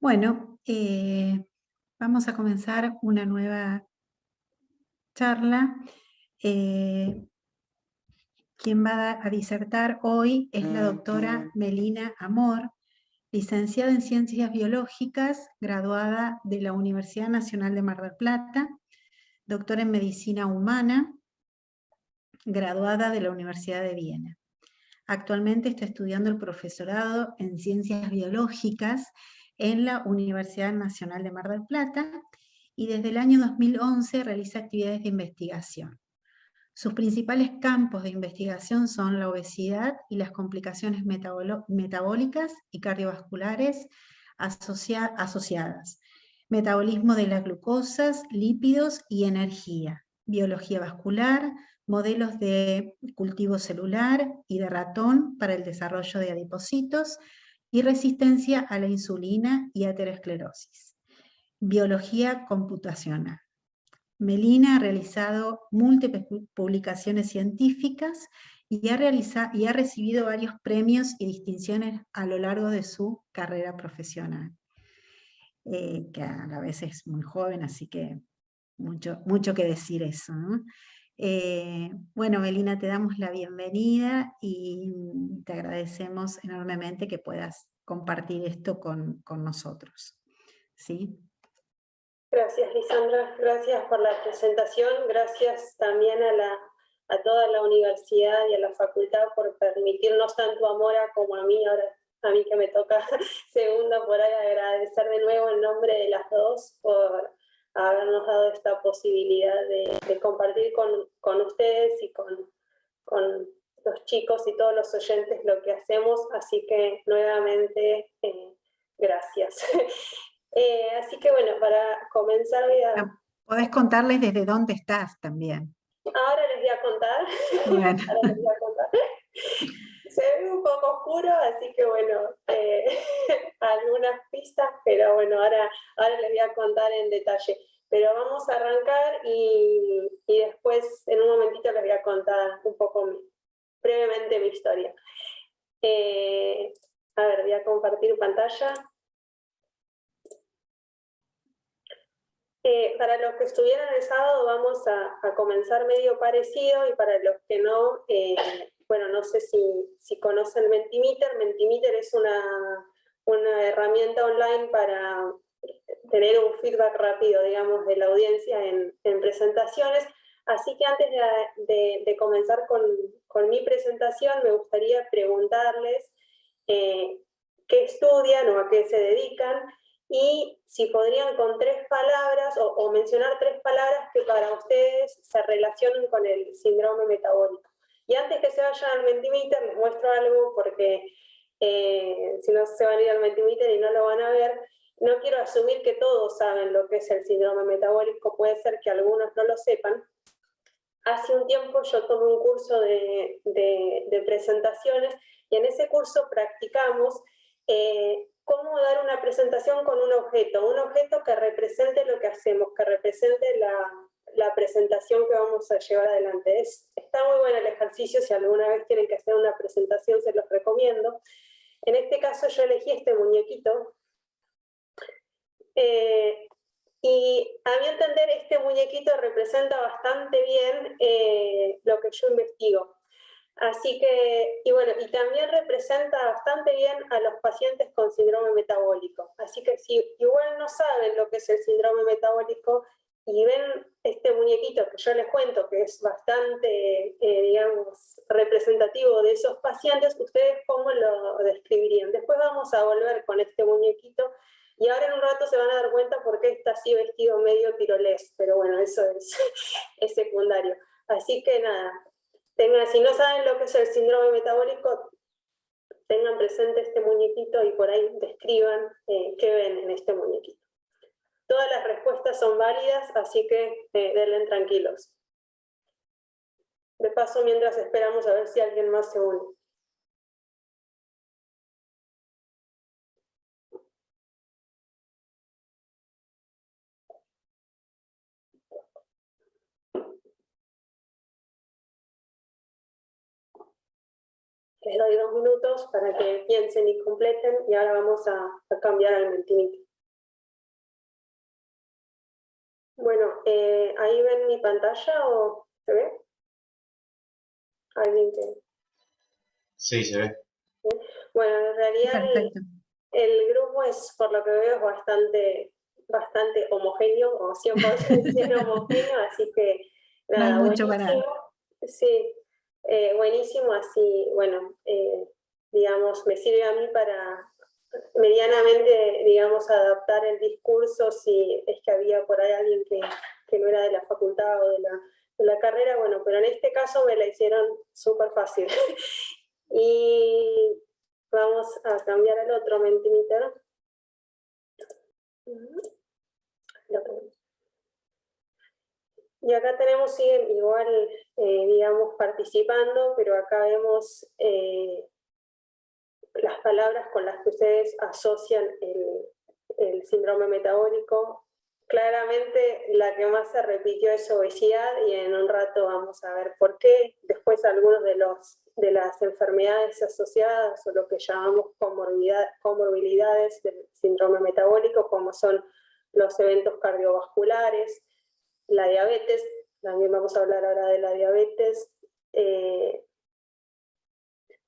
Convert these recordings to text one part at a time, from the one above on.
Bueno, vamos a comenzar una nueva charla. Quien va a disertar hoy es la doctora Melina Amor, licenciada en Ciencias Biológicas, graduada de la Universidad Nacional de Mar del Plata, doctora en Medicina Humana, graduada de la Universidad de Viena. Actualmente está estudiando el profesorado en Ciencias Biológicas en la Universidad Nacional de Mar del Plata y desde el año 2011 realiza actividades de investigación. Sus principales campos de investigación son la obesidad y las complicaciones metabólicas y cardiovasculares asociadas, metabolismo de las glucosas, lípidos y energía, biología vascular, modelos de cultivo celular y de ratón para el desarrollo de adipocitos y resistencia a la insulina y aterosclerosis. Biología computacional. Melina ha realizado múltiples publicaciones científicas y ha recibido varios premios y distinciones a lo largo de su carrera profesional, que a la vez es muy joven, así que mucho que decir eso, ¿no? Bueno, Melina, te damos la bienvenida y te agradecemos enormemente que puedas compartir esto con nosotros, ¿sí? Gracias, Lisandra. Gracias por la presentación. Gracias también a toda la universidad y a la facultad por permitirnos tanto a Mora como a mí, ahora a mí que me toca segunda, por ahí agradecer de nuevo en nombre de las dos por habernos dado esta posibilidad de compartir con ustedes y con los chicos y todos los oyentes lo que hacemos. Así que nuevamente, gracias. Así que bueno, para comenzar voy a... Podés contarles desde dónde estás también. Ahora les voy a contar. Bueno. Ahora les voy a contar. Se ve un poco oscuro, así que bueno, algunas pistas, pero bueno, ahora les voy a contar en detalle. Pero vamos a arrancar y después en un momentito les voy a contar un poco brevemente mi historia. A ver, voy a compartir pantalla. Para los que estuvieron el sábado vamos a comenzar medio parecido, y para los que no, bueno, no sé si conocen Mentimeter. Mentimeter es una herramienta online para tener un feedback rápido, digamos, de la audiencia en presentaciones. Así que antes de comenzar con mi presentación, me gustaría preguntarles qué estudian o a qué se dedican, y si podrían con 3 palabras o mencionar 3 palabras que para ustedes se relacionen con el síndrome metabólico. Y antes que se vayan al Mentimeter, les muestro algo, porque si no se van a ir al Mentimeter y no lo van a ver. No quiero asumir que todos saben lo que es el síndrome metabólico, puede ser que algunos no lo sepan. Hace un tiempo yo tomé un curso de presentaciones, y en ese curso practicamos cómo dar una presentación con un objeto que represente lo que hacemos, que represente la presentación que vamos a llevar adelante. Está muy bueno el ejercicio, si alguna vez tienen que hacer una presentación se los recomiendo. En este caso yo elegí este muñequito, y a mi entender este muñequito representa bastante bien lo que yo investigo. Así que, y bueno, y también representa bastante bien a los pacientes con síndrome metabólico. Así que si igual no saben lo que es el síndrome metabólico y ven este muñequito que yo les cuento, que es bastante, digamos, representativo de esos pacientes, ¿ustedes cómo lo describirían? Después vamos a volver con este muñequito, y ahora en un rato se van a dar cuenta por qué está así vestido medio tirolés, pero bueno, eso es secundario. Así que nada, si no saben lo que es el síndrome metabólico, tengan presente este muñequito y por ahí describan qué ven en este muñequito. Todas las respuestas son válidas, así que denle tranquilos. De paso, mientras esperamos a ver si alguien más se une. Les doy 2 minutos para que piensen y completen, y ahora vamos a cambiar al Mentimeter. Bueno, ¿ahí ven mi pantalla o se ve? ¿Alguien que...? Sí, se ve. Bueno, en realidad Perfecto. el grupo es, por lo que veo, es bastante homogéneo, o 100% homogéneo, así que No hay nada, mucho para... buenísimo. Sí, buenísimo, así, bueno, digamos, me sirve a mí para medianamente, digamos, adaptar el discurso si es que había por ahí alguien que no era de la facultad o de la carrera, bueno, pero en este caso me la hicieron súper fácil. Y vamos a cambiar al otro Mentimeter. Y acá tenemos, siguen igual, digamos, participando, pero acá vemos las palabras con las que ustedes asocian el síndrome metabólico. Claramente la que más se repitió es obesidad y en un rato vamos a ver por qué. Después algunos de las enfermedades asociadas o lo que llamamos comorbilidades del síndrome metabólico, como son los eventos cardiovasculares, la diabetes, también vamos a hablar ahora de la diabetes,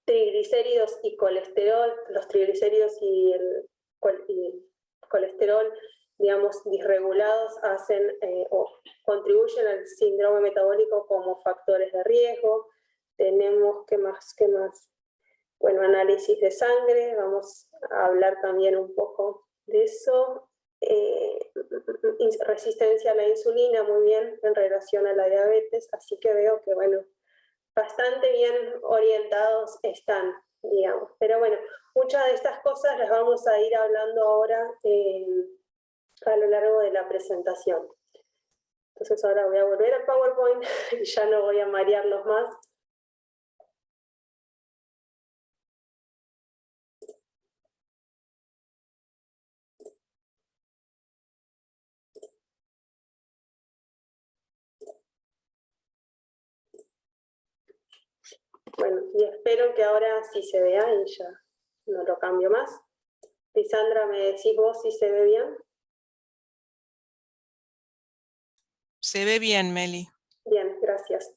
triglicéridos y colesterol, los triglicéridos y el colesterol, digamos, disregulados hacen o contribuyen al síndrome metabólico como factores de riesgo. Tenemos, ¿qué más? Bueno, análisis de sangre, vamos a hablar también un poco de eso. Resistencia a la insulina, muy bien, en relación a la diabetes, así que veo que, bueno, bastante bien orientados están, digamos. Pero bueno, muchas de estas cosas las vamos a ir hablando ahora a lo largo de la presentación. Entonces ahora voy a volver al PowerPoint y ya no voy a marearlos más. Bueno, y espero que ahora sí se vea y ya no lo cambio más. Lisandra, ¿me decís vos si se ve bien? Se ve bien, Meli. Bien, gracias.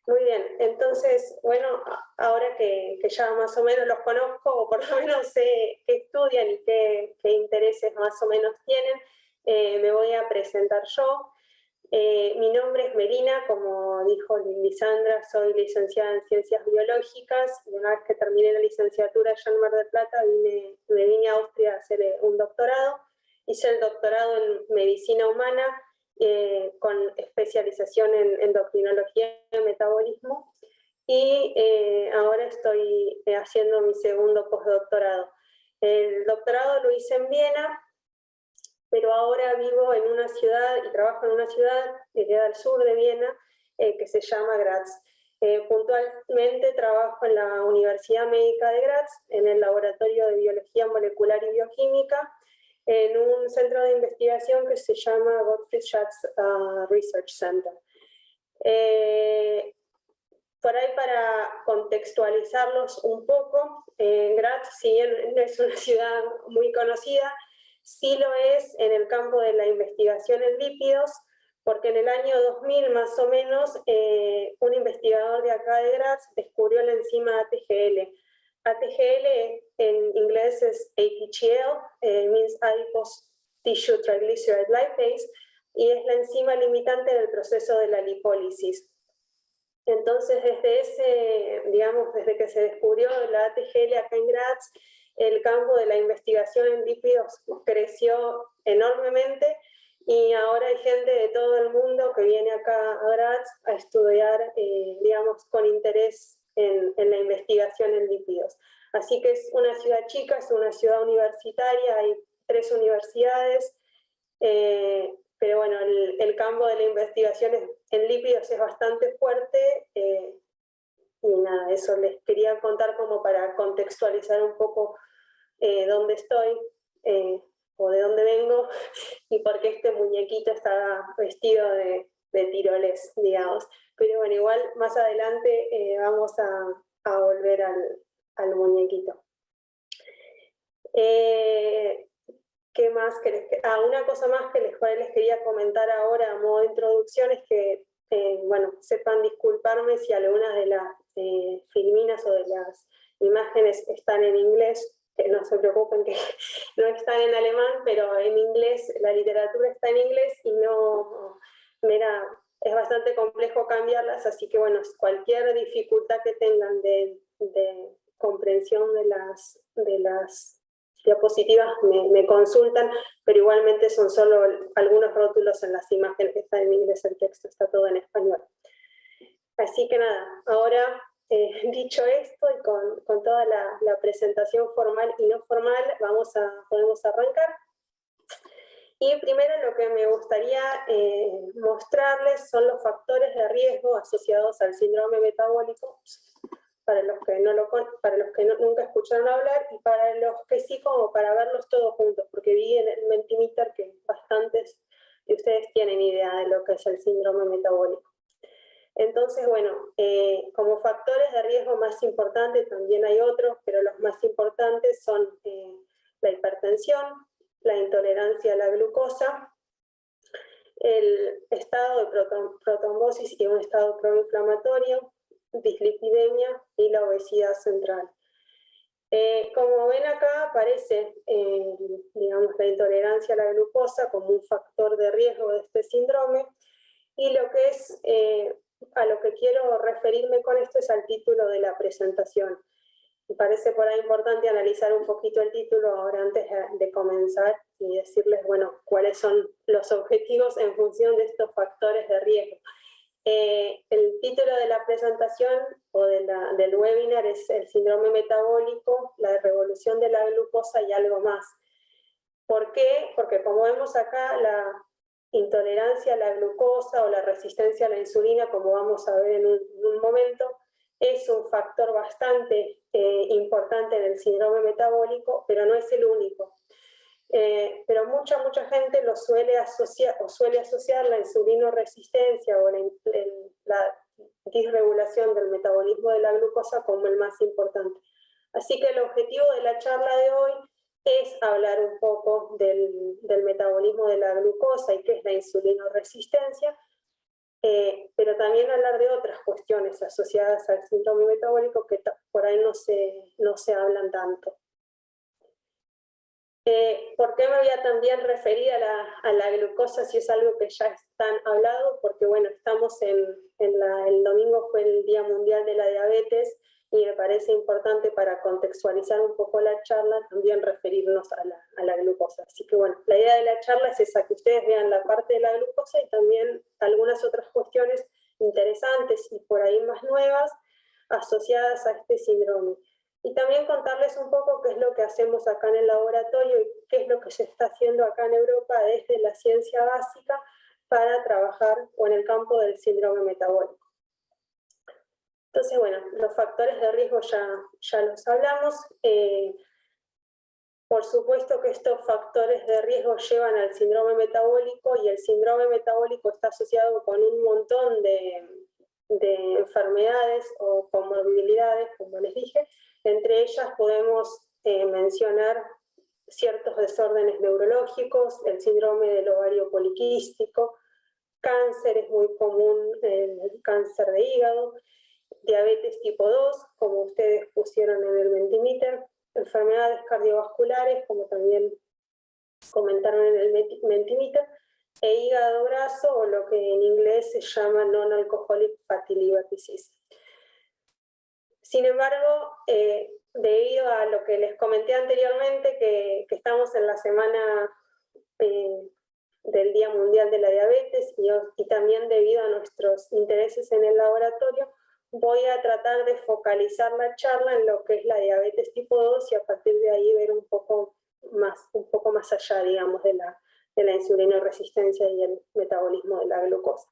Muy bien, entonces, bueno, ahora que ya más o menos los conozco, o por lo menos sé qué estudian y qué intereses más o menos tienen, me voy a presentar yo. Mi nombre es Melina, como dijo Lisandra, soy licenciada en Ciencias Biológicas y una vez que terminé la licenciatura allá en Mar del Plata me vine a Austria a hacer un doctorado. Hice el doctorado en Medicina Humana con especialización en endocrinología y metabolismo y ahora estoy haciendo mi segundo postdoctorado. El doctorado lo hice en Viena, pero ahora vivo en una ciudad y trabajo en una ciudad que queda al sur de Viena, que se llama Graz. Puntualmente trabajo en la Universidad Médica de Graz, en el Laboratorio de Biología Molecular y Bioquímica, en un centro de investigación que se llama Gottfried Schatz Research Center. Por ahí para contextualizarlos un poco, Graz, si bien no es una ciudad muy conocida, sí lo es en el campo de la investigación en lípidos, porque en el año 2000 más o menos, un investigador de acá de Graz descubrió la enzima ATGL. ATGL en inglés es ATGL, means Adipose Tissue Triglyceride Lipase, y es la enzima limitante del proceso de la lipólisis. Entonces, desde que se descubrió la ATGL acá en Graz, el campo de la investigación en lípidos creció enormemente y ahora hay gente de todo el mundo que viene acá a Graz a estudiar, con interés en la investigación en lípidos. Así que es una ciudad chica, es una ciudad universitaria, hay 3 universidades, pero bueno, el campo de la investigación en lípidos es bastante fuerte y nada, eso les quería contar como para contextualizar un poco dónde estoy o de dónde vengo y por qué este muñequito está vestido de tiroles, digamos. Pero bueno, igual más adelante vamos a volver al muñequito. ¿Qué más? Una cosa más que les quería comentar ahora a modo de introducción es que, bueno, sepan disculparme si algunas de las filminas o de las imágenes están en inglés, que no se preocupen que no están en alemán, pero en inglés, la literatura está en inglés y no, es bastante complejo cambiarlas, así que bueno, cualquier dificultad que tengan de comprensión de las diapositivas me consultan, pero igualmente son solo algunos rótulos en las imágenes que están en inglés, el texto está todo en español. Así que nada, ahora dicho esto y con toda la presentación formal y no formal, podemos arrancar. Y primero lo que me gustaría mostrarles son los factores de riesgo asociados al síndrome metabólico, para los que nunca escucharon hablar y para los que sí, como para verlos todos juntos, porque vi en el Mentimeter que bastantes de ustedes tienen idea de lo que es el síndrome metabólico. Entonces, bueno, como factores de riesgo más importantes, también hay otros, pero los más importantes son la hipertensión, la intolerancia a la glucosa, el estado de protrombosis y un estado proinflamatorio, dislipidemia y la obesidad central. Como ven acá aparece digamos, la intolerancia a la glucosa como un factor de riesgo de este síndrome, y lo que es, a lo que quiero referirme con esto es al título de la presentación. Me parece por ahí importante analizar un poquito el título ahora antes de comenzar y decirles, bueno, cuáles son los objetivos en función de estos factores de riesgo. El título de la presentación o del webinar es el síndrome metabólico, la revolución de la glucosa y algo más. ¿Por qué? Porque como vemos acá, la intolerancia a la glucosa o la resistencia a la insulina, como vamos a ver en un momento, es un factor bastante importante en el síndrome metabólico, pero no es el único. Pero mucha gente lo suele asociar la insulinoresistencia o la disregulación del metabolismo de la glucosa como el más importante. Así que el objetivo de la charla de hoy es hablar un poco del metabolismo de la glucosa y qué es la insulinoresistencia, pero también hablar de otras cuestiones asociadas al síndrome metabólico que por ahí no se hablan tanto. ¿Por qué me voy a también referir a la glucosa si es algo que ya están hablado? Porque bueno, estamos el domingo fue el Día Mundial de la Diabetes y me parece importante para contextualizar un poco la charla también referirnos a la glucosa. Así que bueno, la idea de la charla es esa, que ustedes vean la parte de la glucosa y también algunas otras cuestiones interesantes y por ahí más nuevas asociadas a este síndrome. Y también contarles un poco qué es lo que hacemos acá en el laboratorio y qué es lo que se está haciendo acá en Europa desde la ciencia básica para trabajar en el campo del síndrome metabólico. Entonces, bueno, los factores de riesgo ya los hablamos. Por supuesto que estos factores de riesgo llevan al síndrome metabólico y el síndrome metabólico está asociado con un montón de enfermedades o comorbilidades, como les dije. Entre ellas podemos mencionar ciertos desórdenes neurológicos, el síndrome del ovario poliquístico, cáncer es muy común, el cáncer de hígado, diabetes tipo 2, como ustedes pusieron en el Mentimeter, enfermedades cardiovasculares, como también comentaron en el Mentimeter, e hígado graso, o lo que en inglés se llama non-alcoholic fatty liver disease. Sin embargo, debido a lo que les comenté anteriormente, que estamos en la semana del Día Mundial de la Diabetes y también debido a nuestros intereses en el laboratorio, voy a tratar de focalizar la charla en lo que es la diabetes tipo 2 y a partir de ahí ver un poco más allá, digamos, de la insulinoresistencia y el metabolismo de la glucosa.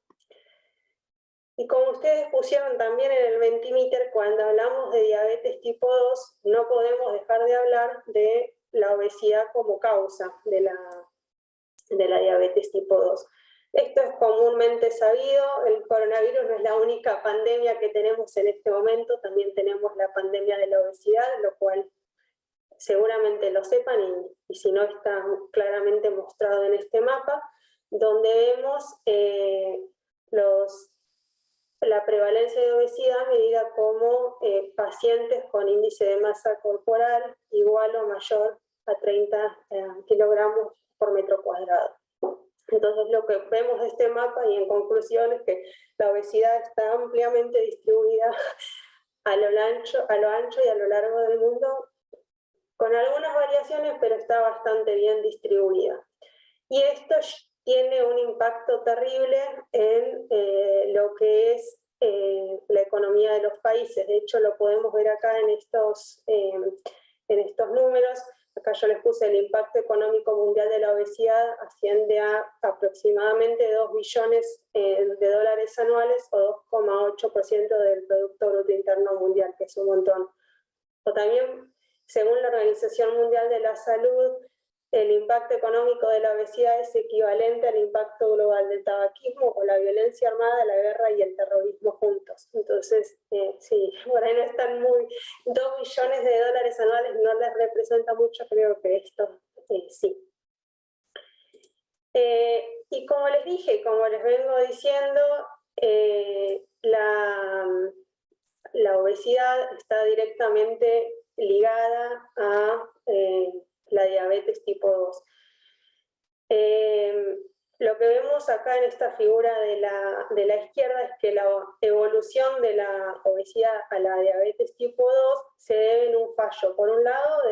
Y como ustedes pusieron también en el Mentimeter, cuando hablamos de diabetes tipo 2, no podemos dejar de hablar de la obesidad como causa de la diabetes tipo 2. Esto es comúnmente sabido, el coronavirus no es la única pandemia que tenemos en este momento, también tenemos la pandemia de la obesidad, lo cual seguramente lo sepan y si no está claramente mostrado en este mapa, donde vemos la prevalencia de obesidad medida como pacientes con índice de masa corporal igual o mayor a 30 kilogramos por metro cuadrado. Entonces lo que vemos de este mapa y en conclusión es que la obesidad está ampliamente distribuida a lo ancho y a lo largo del mundo, con algunas variaciones, pero está bastante bien distribuida. Y esto tiene un impacto terrible en lo que es la economía de los países. De hecho, lo podemos ver acá en estos números. Acá yo les puse el impacto económico mundial de la obesidad, asciende a aproximadamente 2 billones de dólares anuales o 2,8% del Producto Bruto Interno Mundial, que es un montón. O también, según la Organización Mundial de la Salud, el impacto económico de la obesidad es equivalente al impacto global del tabaquismo o la violencia armada, la guerra y el terrorismo juntos. Entonces, sí, por ahí no están 2 billones de dólares anuales no les representa mucho, creo que esto sí. Y como les dije, como les vengo diciendo, la obesidad está directamente ligada a la diabetes tipo 2. Lo que vemos acá en esta figura de la izquierda es que la evolución de la obesidad a la diabetes tipo 2 se debe en un fallo, por un lado,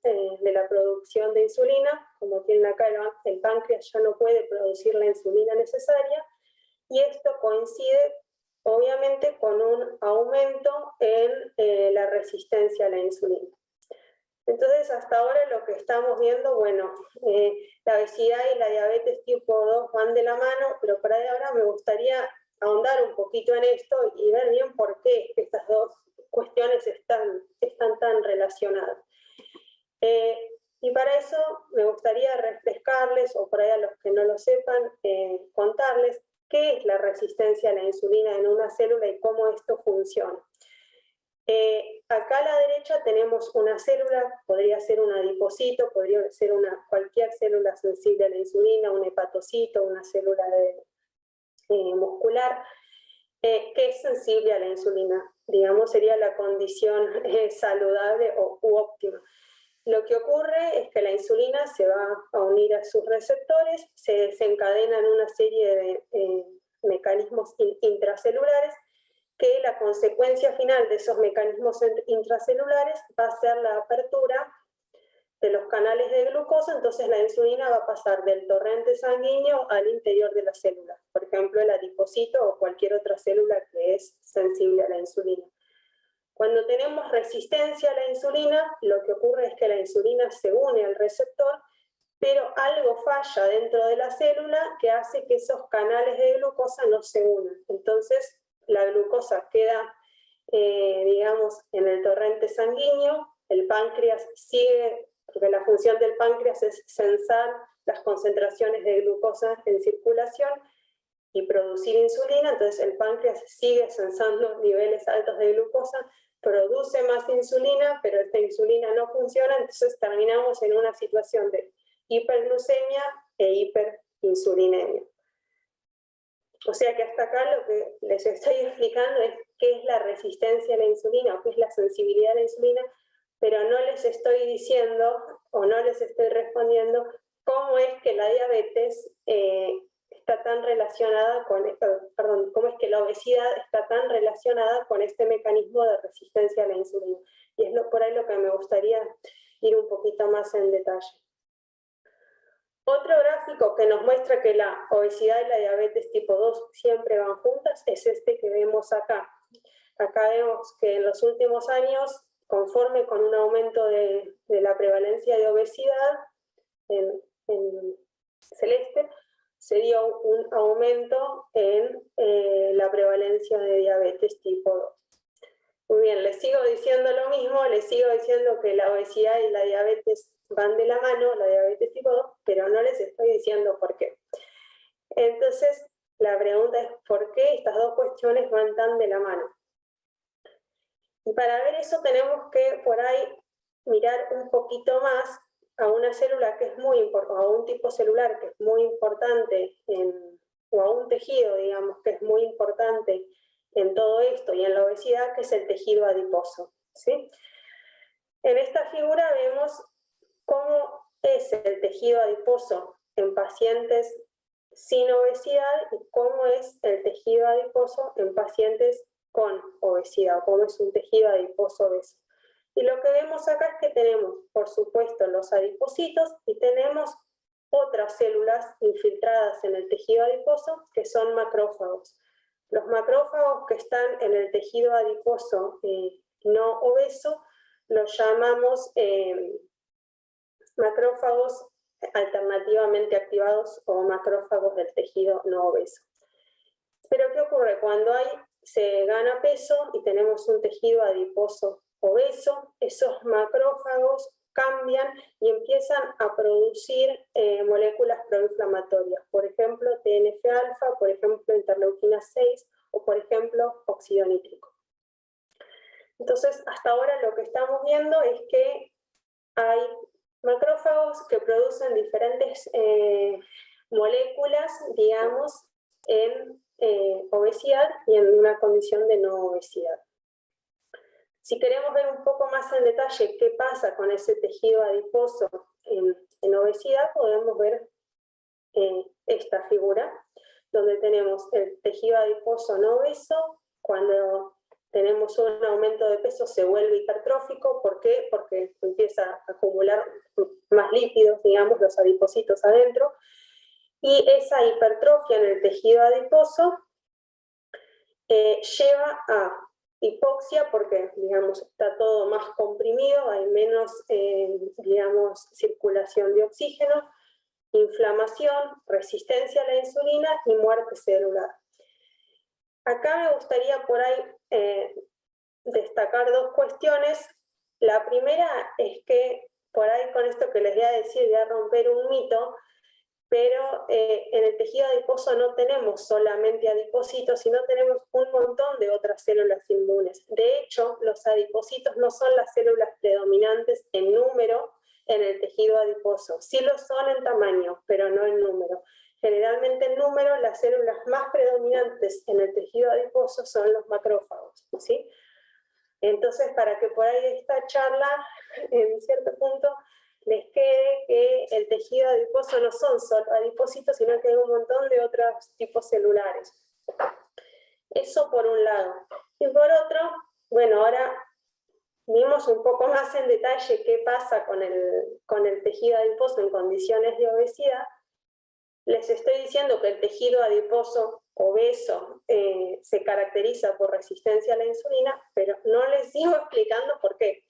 de la producción de insulina, como tienen acá el páncreas ya no puede producir la insulina necesaria, y esto coincide obviamente con un aumento en la resistencia a la insulina. Entonces, hasta ahora lo que estamos viendo, bueno, la obesidad y la diabetes tipo 2 van de la mano, pero por ahí ahora me gustaría ahondar un poquito en esto y ver bien por qué estas dos cuestiones están tan relacionadas. Y para eso me gustaría refrescarles, o por ahí a los que no lo sepan, contarles qué es la resistencia a la insulina en una célula y cómo esto funciona. Acá a la derecha tenemos una célula, podría ser un adipocito, podría ser cualquier célula sensible a la insulina, un hepatocito, una célula muscular, que es sensible a la insulina. Digamos, sería la condición saludable u óptima. Lo que ocurre es que la insulina se va a unir a sus receptores, se desencadenan una serie de mecanismos intracelulares, que la consecuencia final de esos mecanismos intracelulares va a ser la apertura de los canales de glucosa. Entonces la insulina va a pasar del torrente sanguíneo al interior de la célula, por ejemplo el adipocito o cualquier otra célula que es sensible a la insulina. Cuando tenemos resistencia a la insulina, lo que ocurre es que la insulina se une al receptor, pero algo falla dentro de la célula que hace que esos canales de glucosa no se unan. Entonces la glucosa queda, digamos, en el torrente sanguíneo, el páncreas sigue, porque la función del páncreas es censar las concentraciones de glucosa en circulación y producir insulina, entonces el páncreas sigue censando niveles altos de glucosa, produce más insulina, pero esta insulina no funciona, entonces terminamos en una situación de hiperglucemia e hiperinsulinemia. O sea que hasta acá lo que les estoy explicando es qué es la resistencia a la insulina o qué es la sensibilidad a la insulina, pero no les estoy diciendo o no les estoy respondiendo cómo es que la diabetes está tan relacionada con, cómo es que la obesidad está tan relacionada con este mecanismo de resistencia a la insulina. Y es por ahí lo que me gustaría ir un poquito más en detalle. Otro gráfico que nos muestra que la obesidad y la diabetes tipo 2 siempre van juntas es este que vemos acá. Acá vemos que en los últimos años, conforme con un aumento de la prevalencia de obesidad, en celeste, se dio un aumento en la prevalencia de diabetes tipo 2. Muy bien, les sigo diciendo lo mismo, les sigo diciendo que la obesidad y la diabetes van de la mano, la diabetes tipo 2, pero no les estoy diciendo por qué. Entonces, la pregunta es ¿por qué estas dos cuestiones van tan de la mano? Y para ver eso tenemos que por ahí mirar un poquito más a una célula que es muy importante, a un tipo celular que es muy importante, o a un tejido, digamos, que es muy importante en todo esto y en la obesidad, que es el tejido adiposo, ¿sí? En esta figura vemos cómo es el tejido adiposo en pacientes sin obesidad y cómo es el tejido adiposo en pacientes con obesidad, o cómo es un tejido adiposo obeso. Y lo que vemos acá es que tenemos, por supuesto, los adipocitos y tenemos otras células infiltradas en el tejido adiposo que son macrófagos. Los macrófagos que están en el tejido adiposo no obeso los llamamos macrófagos alternativamente activados o macrófagos del tejido no obeso. Pero ¿qué ocurre? Cuando se gana peso y tenemos un tejido adiposo obeso, esos macrófagos cambian y empiezan a producir moléculas proinflamatorias, por ejemplo TNF-alfa, por ejemplo interleuquina 6 o por ejemplo óxido nítrico. Entonces, hasta ahora lo que estamos viendo es que hay macrófagos que producen diferentes moléculas, digamos, en obesidad y en una condición de no obesidad. Si queremos ver un poco más en detalle qué pasa con ese tejido adiposo en obesidad, podemos ver esta figura, donde tenemos el tejido adiposo no obeso. Cuando tenemos un aumento de peso se vuelve hipertrófico. ¿Por qué? Porque empieza a acumular más lípidos, digamos, los adipocitos adentro, y esa hipertrofia en el tejido adiposo lleva a hipoxia porque, digamos, está todo más comprimido, hay menos, digamos, circulación de oxígeno, inflamación, resistencia a la insulina y muerte celular. Acá me gustaría por ahí destacar dos cuestiones. La primera es que, por ahí con esto que les voy a decir, voy a romper un mito, pero en el tejido adiposo no tenemos solamente adipocitos, sino tenemos un montón de otras células inmunes. De hecho, los adipocitos no son las células predominantes en número en el tejido adiposo. Sí lo son en tamaño, pero no en número. Generalmente en número las células más predominantes en el tejido adiposo son los macrófagos, ¿sí? Entonces, para que por ahí esta charla, en cierto punto, les quede que el tejido adiposo no son solo adipocitos, sino que hay un montón de otros tipos celulares. Eso por un lado. Y por otro, bueno, ahora vimos un poco más en detalle qué pasa con el tejido adiposo en condiciones de obesidad. Les estoy diciendo que el tejido adiposo obeso se caracteriza por resistencia a la insulina, pero no les sigo explicando por qué.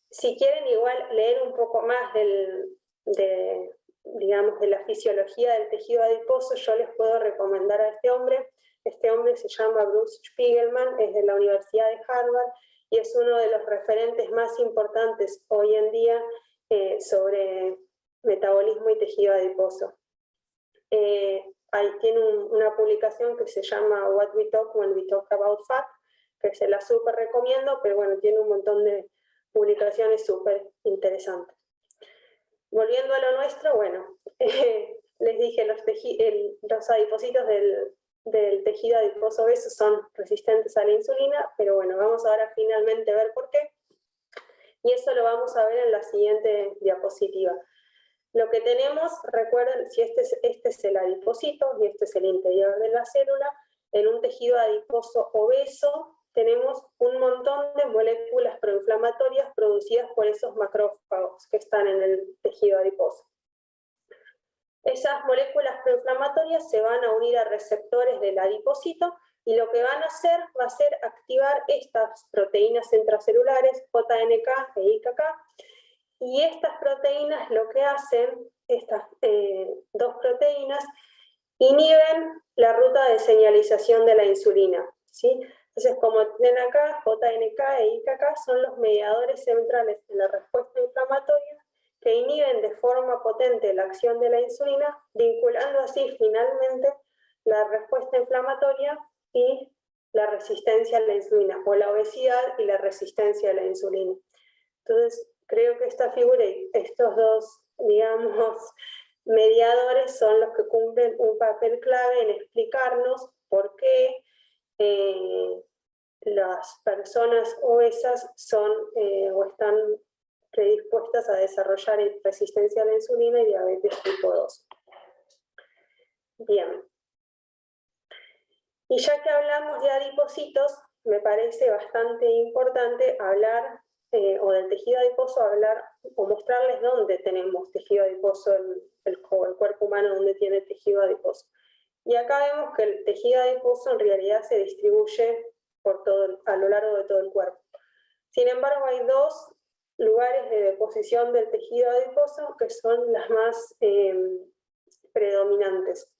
Si quieren igual leer un poco más digamos, de la fisiología del tejido adiposo, yo les puedo recomendar a este hombre. Este hombre se llama Bruce Spiegelman, es de la Universidad de Harvard y es uno de los referentes más importantes hoy en día sobre metabolismo y tejido adiposo. Tiene una publicación que se llama What We Talk When We Talk About Fat, que se la súper recomiendo, pero bueno, tiene un montón de publicaciones súper interesantes. Volviendo a lo nuestro, bueno, les dije, los adipocitos del tejido adiposo obeso son resistentes a la insulina, pero bueno, vamos ahora finalmente a ver por qué. Y eso lo vamos a ver en la siguiente diapositiva. Lo que tenemos, recuerden, si este es el adipocito y este es el interior de la célula, en un tejido adiposo obeso tenemos un montón de moléculas proinflamatorias producidas por esos macrófagos que están en el tejido adiposo. Esas moléculas proinflamatorias se van a unir a receptores del adipocito y lo que van a hacer va a ser activar estas proteínas intracelulares, JNK e IKK, y estas proteínas lo que hacen, estas dos proteínas, inhiben la ruta de señalización de la insulina, ¿sí? Entonces, como tienen acá, JNK e IKK son los mediadores centrales de la respuesta inflamatoria que inhiben de forma potente la acción de la insulina, vinculando así finalmente la respuesta inflamatoria y la resistencia a la insulina, o la obesidad y la resistencia a la insulina. Entonces, creo que esta figura y estos dos, digamos, mediadores son los que cumplen un papel clave en explicarnos por qué las personas obesas son o están predispuestas a desarrollar resistencia a la insulina y diabetes tipo 2. Bien. Y ya que hablamos de adipocitos, me parece bastante importante hablar, o del tejido adiposo, hablar o mostrarles dónde tenemos tejido adiposo, el cuerpo humano, dónde tiene tejido adiposo. Y acá vemos que el tejido adiposo en realidad se distribuye a lo largo de todo el cuerpo. Sin embargo, hay dos lugares de deposición del tejido adiposo que son las más predominantes.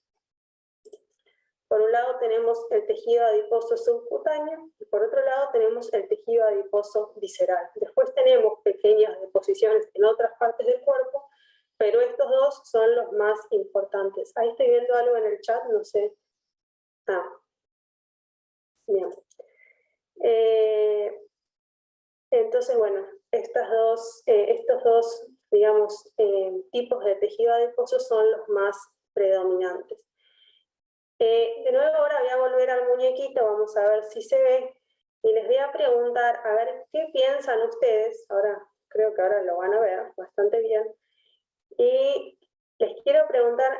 Por un lado tenemos el tejido adiposo subcutáneo y por otro lado tenemos el tejido adiposo visceral. Después tenemos pequeñas deposiciones en otras partes del cuerpo, pero estos dos son los más importantes. Ahí estoy viendo algo en el chat, no sé. Bien. Entonces, bueno, estos dos, digamos, tipos de tejido adiposo son los más predominantes. De nuevo ahora voy a volver al muñequito, vamos a ver si se ve, y les voy a preguntar, a ver, ¿qué piensan ustedes? Ahora, creo que ahora lo van a ver bastante bien. Y les quiero preguntar,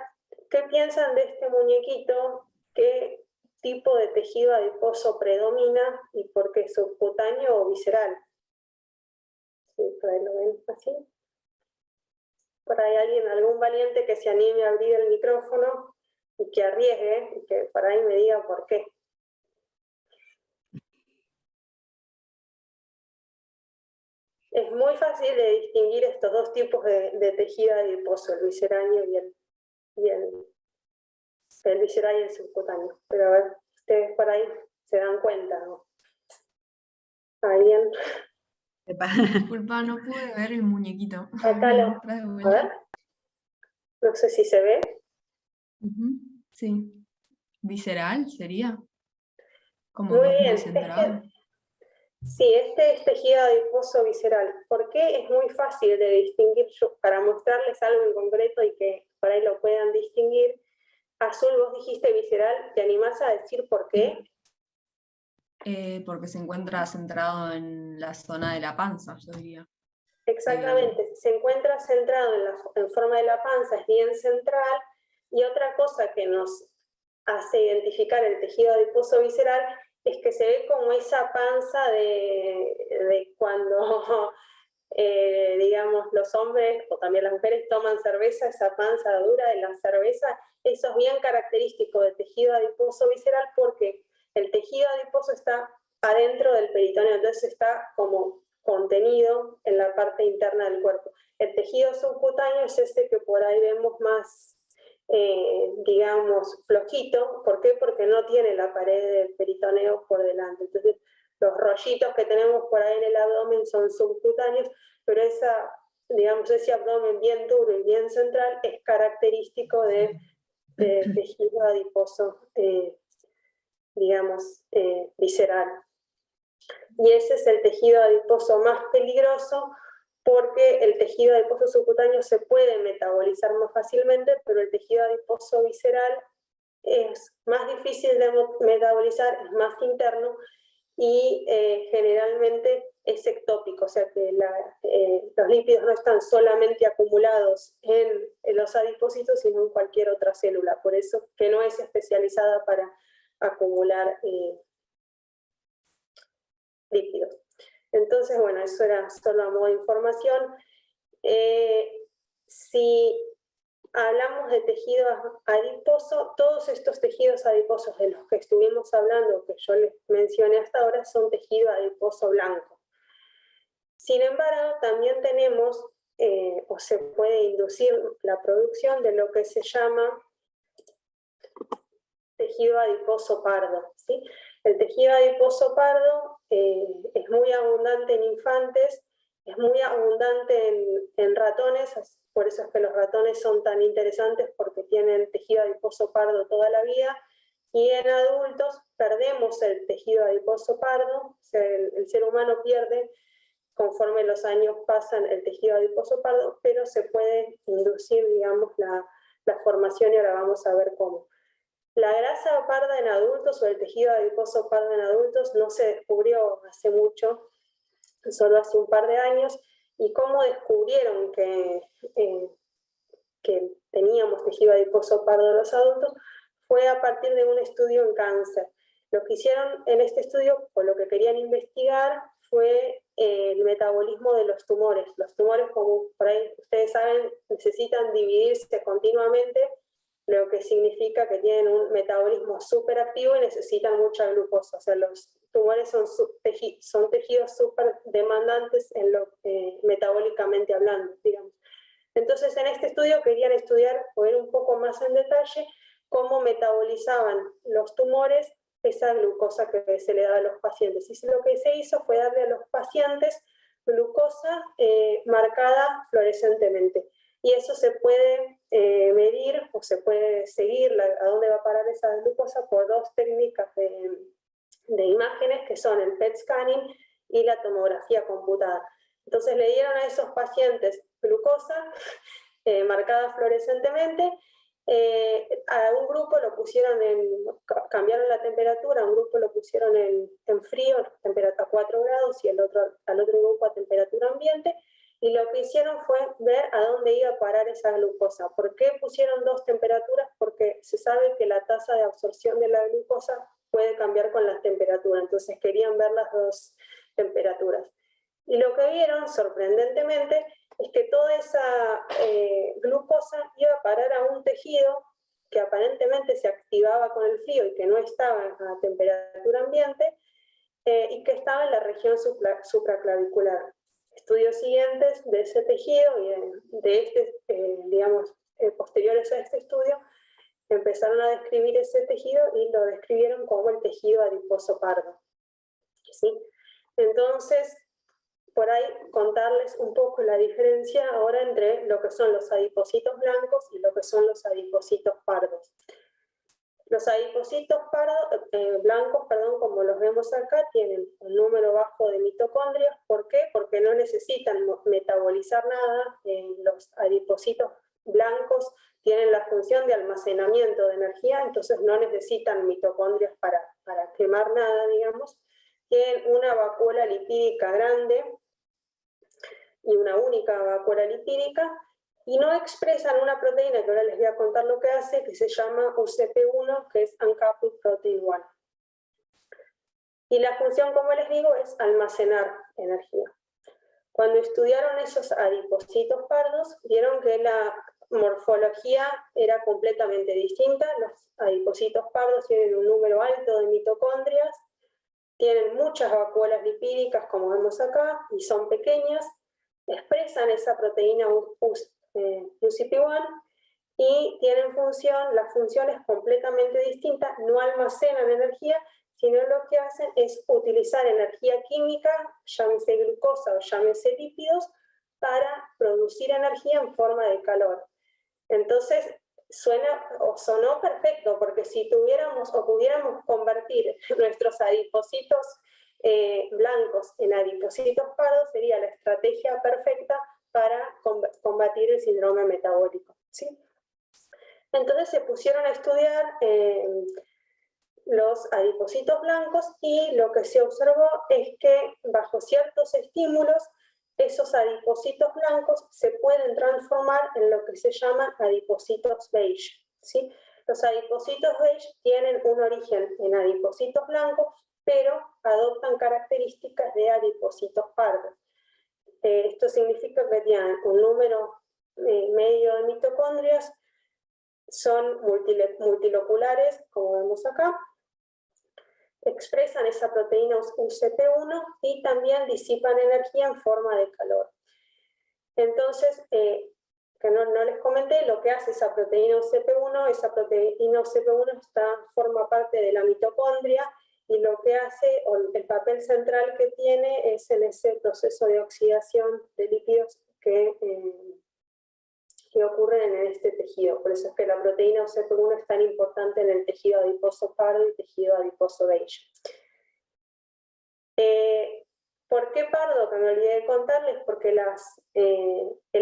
¿qué piensan de este muñequito? ¿Qué tipo de tejido adiposo predomina y por qué, subcutáneo o visceral? Sí, por ahí lo ven así. Por ahí algún valiente que se anime a abrir el micrófono y que arriesgue, y que por ahí me diga por qué. Es muy fácil de distinguir estos dos tipos de tejido adiposo, el visceral y el visceral y el subcutáneo. Pero a ver, ustedes por ahí se dan cuenta, ¿no? ¿Alguien? Disculpa, no pude ver el muñequito. Acá lo... A ver. No sé si se ve. Sí. ¿Visceral sería? Como Muy más bien. centrado. Sí, este es tejido adiposo visceral. ¿Por qué es muy fácil de distinguir? Para mostrarles algo en concreto y que por ahí lo puedan distinguir. Azul, vos dijiste visceral, ¿te animás a decir por qué? Porque se encuentra centrado en la zona de la panza, yo diría. Exactamente, se encuentra centrado en forma de la panza, es bien central, y otra cosa que nos hace identificar el tejido adiposo visceral es que se ve como esa panza de cuando, digamos, los hombres o también las mujeres toman cerveza, esa panza dura de la cerveza, eso es bien característico del tejido adiposo visceral porque el tejido adiposo está adentro del peritoneo, entonces está como contenido en la parte interna del cuerpo. El tejido subcutáneo es este que por ahí vemos más, digamos, flojito. ¿Por qué? Porque no tiene la pared del peritoneo por delante. Entonces, los rollitos que tenemos por ahí en el abdomen son subcutáneos, pero digamos, ese abdomen bien duro y bien central es característico de tejido adiposo, digamos, visceral. Y ese es el tejido adiposo más peligroso porque el tejido adiposo subcutáneo se puede metabolizar más fácilmente, pero el tejido adiposo visceral es más difícil de metabolizar, es más interno y generalmente es ectópico, o sea que los lípidos no están solamente acumulados en los adipocitos, sino en cualquier otra célula, por eso que no es especializada para acumular lípidos. Entonces, bueno, eso era solo a modo de información. Si hablamos de tejido adiposo, todos estos tejidos adiposos de los que estuvimos hablando, que yo les mencioné hasta ahora, son tejido adiposo blanco. Sin embargo, también tenemos, o se puede inducir la producción de lo que se llama tejido adiposo pardo, ¿sí? El tejido adiposo pardo es muy abundante en infantes, es muy abundante en ratones, por eso es que los ratones son tan interesantes porque tienen tejido adiposo pardo toda la vida, y en adultos perdemos el tejido adiposo pardo, o sea, el ser humano pierde conforme los años pasan el tejido adiposo pardo, pero se puede inducir, digamos, la formación, y ahora vamos a ver cómo. La grasa parda en adultos, o el tejido adiposo pardo en adultos, no se descubrió hace mucho, solo hace un par de años. ¿Y cómo descubrieron que teníamos tejido adiposo pardo en los adultos? Fue a partir de un estudio en cáncer. Lo que hicieron en este estudio, o lo que querían investigar, fue el metabolismo de los tumores. Los tumores, como por ahí ustedes saben, necesitan dividirse continuamente, lo que significa que tienen un metabolismo súper activo y necesitan mucha glucosa. O sea, los tumores son tejidos súper demandantes en metabólicamente hablando, digamos. Entonces, en este estudio querían estudiar, o ver un poco más en detalle, cómo metabolizaban los tumores esa glucosa que se le daba a los pacientes. Y lo que se hizo fue darle a los pacientes glucosa marcada fluorescentemente. Y eso se puede medir, o se puede seguir a dónde va a parar esa glucosa, por dos técnicas de imágenes, que son el PET scanning y la tomografía computada. Entonces le dieron a esos pacientes glucosa marcada fluorescentemente. A un grupo lo pusieron cambiaron la temperatura, a un grupo lo pusieron en frío, a 4 grados, y al otro grupo a temperatura ambiente, y lo que hicieron fue ver a dónde iba a parar esa glucosa. ¿Por qué pusieron dos temperaturas? Porque se sabe que la tasa de absorción de la glucosa puede cambiar con la temperatura, entonces querían ver las dos temperaturas. Y lo que vieron, sorprendentemente, es que toda esa glucosa iba a parar a un tejido que aparentemente se activaba con el frío y que no estaba a temperatura ambiente, y que estaba en la región supraclavicular. Estudios siguientes de ese tejido y posteriores a este estudio, empezaron a describir ese tejido y lo describieron como el tejido adiposo pardo. ¿Sí? Entonces, por ahí contarles un poco la diferencia ahora entre lo que son los adipocitos blancos y lo que son los adipocitos pardos. Los adipocitos blancos, como los vemos acá, tienen un número bajo de mitocondrias. ¿Por qué? Porque no necesitan metabolizar nada. Los adipocitos blancos tienen la función de almacenamiento de energía, entonces no necesitan mitocondrias para quemar nada, digamos. Tienen una vacuola lipídica grande, y una única vacuola lipídica, y no expresan una proteína, que ahora les voy a contar lo que hace, que se llama UCP1, que es Uncoupled Protein 1. Y la función, como les digo, es almacenar energía. Cuando estudiaron esos adipocitos pardos, vieron que la morfología era completamente distinta. Los adipocitos pardos tienen un número alto de mitocondrias, tienen muchas vacuolas lipídicas, como vemos acá, y son pequeñas, expresan esa proteína UCP1 y tienen la función es completamente distinta, no almacenan energía, sino lo que hacen es utilizar energía química, llámese glucosa o llámese lípidos, para producir energía en forma de calor. Entonces, sonó perfecto, porque si tuviéramos o pudiéramos convertir nuestros adipocitos blancos en adipocitos pardos, sería la estrategia perfecta para combatir el síndrome metabólico, ¿sí? Entonces se pusieron a estudiar los adipocitos blancos, y lo que se observó es que bajo ciertos estímulos esos adipocitos blancos se pueden transformar en lo que se llaman adipocitos beige, ¿sí? Los adipocitos beige tienen un origen en adipocitos blancos, pero adoptan características de adipocitos pardos. Esto significa que tienen un número medio de mitocondrias, son multiloculares, como vemos acá, expresan esa proteína UCP1 y también disipan energía en forma de calor. Entonces, que no les comenté, lo que hace esa proteína UCP1 forma parte de la mitocondria, y lo que hace, o el papel central que tiene, es en ese proceso de oxidación de lípidos que ocurren en este tejido. Por eso es que la proteína UCP1 es tan importante en el tejido adiposo pardo y tejido adiposo beige. ¿Por qué pardo? Que me olvidé de contarles, porque el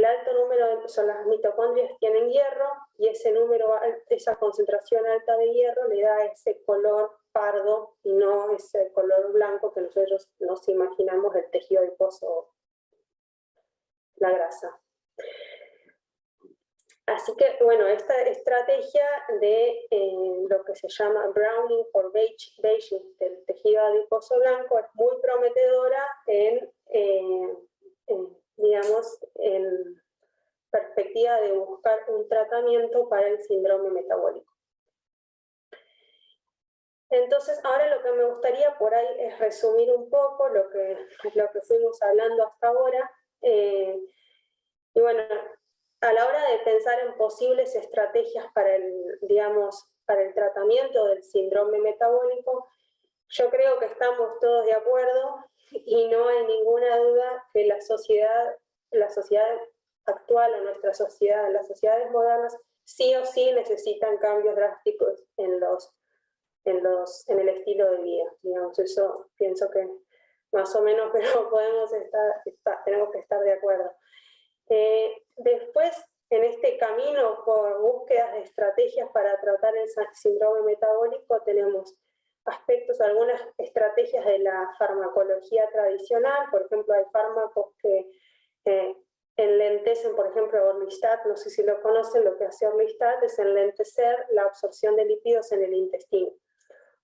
alto número, son las mitocondrias tienen hierro, y ese número, esa concentración alta de hierro le da ese color pardo y no ese color blanco que nosotros nos imaginamos del tejido adiposo, la grasa. Así que, bueno, esta estrategia de lo que se llama browning o beiging del tejido adiposo blanco es muy prometedora digamos, en perspectiva de buscar un tratamiento para el síndrome metabólico. Entonces, ahora lo que me gustaría por ahí es resumir un poco lo que fuimos hablando hasta ahora. Y bueno, a la hora de pensar en posibles estrategias para para el tratamiento del síndrome metabólico, yo creo que estamos todos de acuerdo y no hay ninguna duda que la sociedad actual o nuestra sociedad, las sociedades modernas, sí o sí necesitan cambios drásticos en el estilo de vida. Digamos, eso pienso que más o menos, pero tenemos que estar de acuerdo. Después, en este camino por búsquedas de estrategias para tratar el síndrome metabólico, tenemos algunas estrategias de la farmacología tradicional. Por ejemplo, hay fármacos que enlentecen, por ejemplo, Orlistat, no sé si lo conocen. Lo que hace Orlistat es enlentecer la absorción de lípidos en el intestino.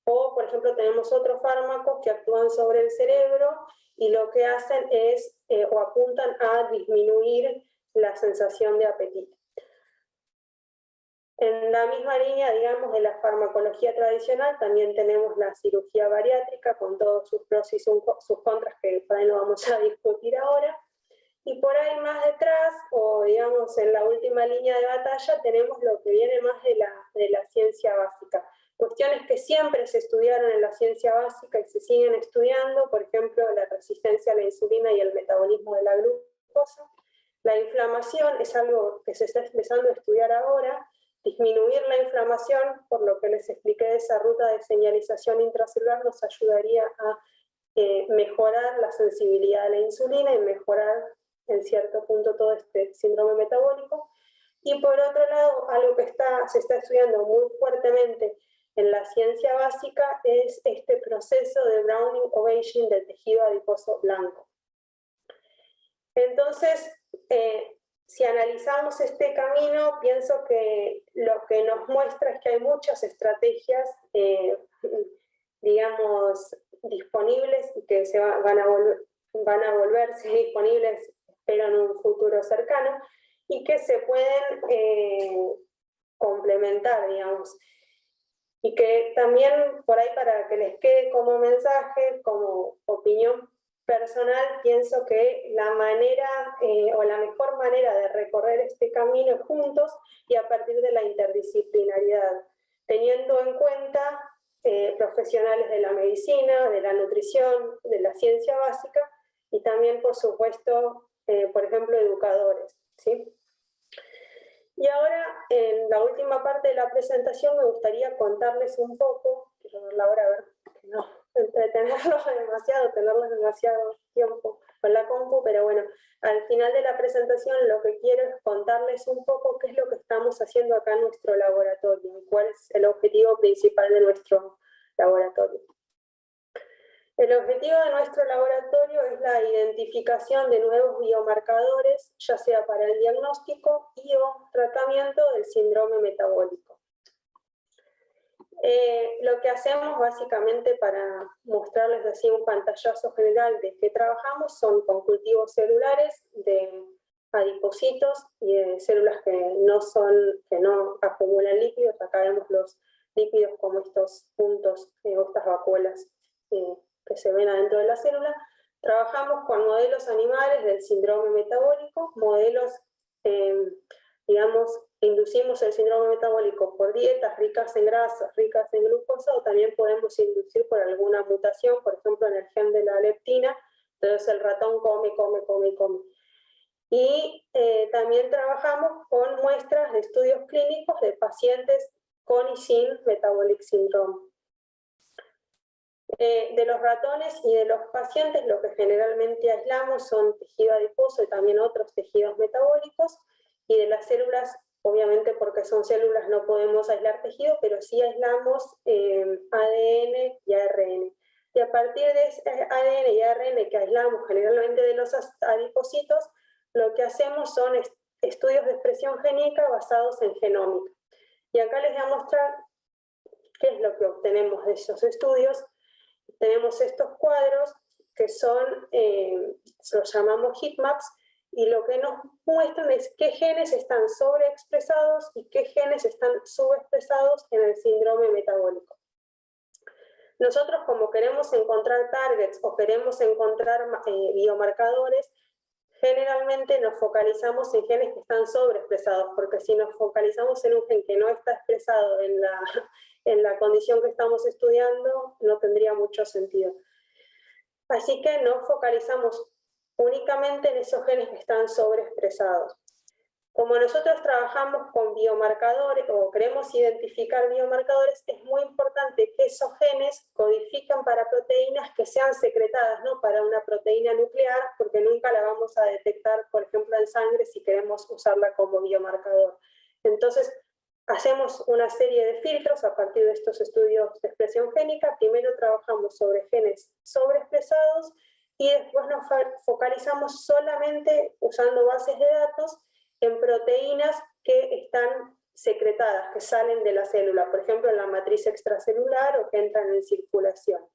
O, por ejemplo, tenemos otros fármacos que actúan sobre el cerebro y lo que hacen es, o apuntan a disminuir la sensación de apetito. En la misma línea, digamos, de la farmacología tradicional, también tenemos la cirugía bariátrica con todos sus pros y sus contras, que por ahí no vamos a discutir ahora. Y por ahí más detrás, o digamos en la última línea de batalla, tenemos lo que viene más de la ciencia básica. Cuestiones que siempre se estudiaron en la ciencia básica y se siguen estudiando, por ejemplo, la resistencia a la insulina y el metabolismo de la glucosa. La inflamación es algo que se está empezando a estudiar ahora. Disminuir la inflamación, por lo que les expliqué de esa ruta de señalización intracelular, nos ayudaría a mejorar la sensibilidad a la insulina y mejorar en cierto punto todo este síndrome metabólico. Y por otro lado, algo que se está estudiando muy fuertemente en la ciencia básica es este proceso de browning o beiging del tejido adiposo blanco. Entonces, si analizamos este camino, pienso que lo que nos muestra es que hay muchas estrategias, digamos, disponibles y que van a volverse disponibles, pero en un futuro cercano, y que se pueden complementar, digamos. Y que también, por ahí, para que les quede como mensaje, como opinión personal, pienso que la manera o la mejor manera de recorrer este camino es juntos y a partir de la interdisciplinariedad, teniendo en cuenta profesionales de la medicina, de la nutrición, de la ciencia básica y también, por supuesto, por ejemplo, educadores, ¿sí? Y ahora, en la última parte de la presentación, me gustaría contarles un poco, quiero ver la hora, a ver, que no entretenerlos demasiado, tenerlos demasiado tiempo con la compu, pero bueno, al final de la presentación lo que quiero es contarles un poco qué es lo que estamos haciendo acá en nuestro laboratorio y cuál es el objetivo principal de nuestro laboratorio. El objetivo de nuestro laboratorio es la identificación de nuevos biomarcadores, ya sea para el diagnóstico y o tratamiento del síndrome metabólico. Lo que hacemos básicamente, para mostrarles así un pantallazo general de qué trabajamos, son con cultivos celulares de adipocitos y de células que no acumulan lípidos. Acá vemos los lípidos como estos puntos o estas vacuolas que se ven adentro de la célula. Trabajamos con modelos animales del síndrome metabólico, modelos, digamos, inducimos el síndrome metabólico por dietas ricas en grasas, ricas en glucosa, o también podemos inducir por alguna mutación, por ejemplo en el gen de la leptina. Entonces el ratón come. Y también trabajamos con muestras de estudios clínicos de pacientes con y sin metabolic syndrome. De los ratones y de los pacientes, lo que generalmente aislamos son tejido adiposo y también otros tejidos metabólicos, y de las células, obviamente porque son células no podemos aislar tejido, pero sí aislamos ADN y ARN. Y a partir de ese ADN y ARN que aislamos generalmente de los adipocitos, lo que hacemos son estudios de expresión génica basados en genómica. Y acá les voy a mostrar qué es lo que obtenemos de esos estudios. Tenemos estos cuadros que son, los llamamos heatmaps, y lo que nos muestran es qué genes están sobreexpresados y qué genes están subexpresados en el síndrome metabólico. Nosotros, como queremos encontrar targets o queremos encontrar biomarcadores, generalmente nos focalizamos en genes que están sobreexpresados, porque si nos focalizamos en un gen que no está expresado en la condición que estamos estudiando, no tendría mucho sentido. Así que nos focalizamos únicamente en esos genes que están sobreexpresados. Como nosotros trabajamos con biomarcadores o queremos identificar biomarcadores, es muy importante que esos genes codifican para proteínas que sean secretadas, no para una proteína nuclear, porque nunca la vamos a detectar, por ejemplo, en sangre si queremos usarla como biomarcador. Entonces, hacemos una serie de filtros a partir de estos estudios de expresión génica. Primero trabajamos sobre genes sobreexpresados y después nos focalizamos solamente usando bases de datos en proteínas que están secretadas, que salen de la célula, por ejemplo en la matriz extracelular o que entran en circulación.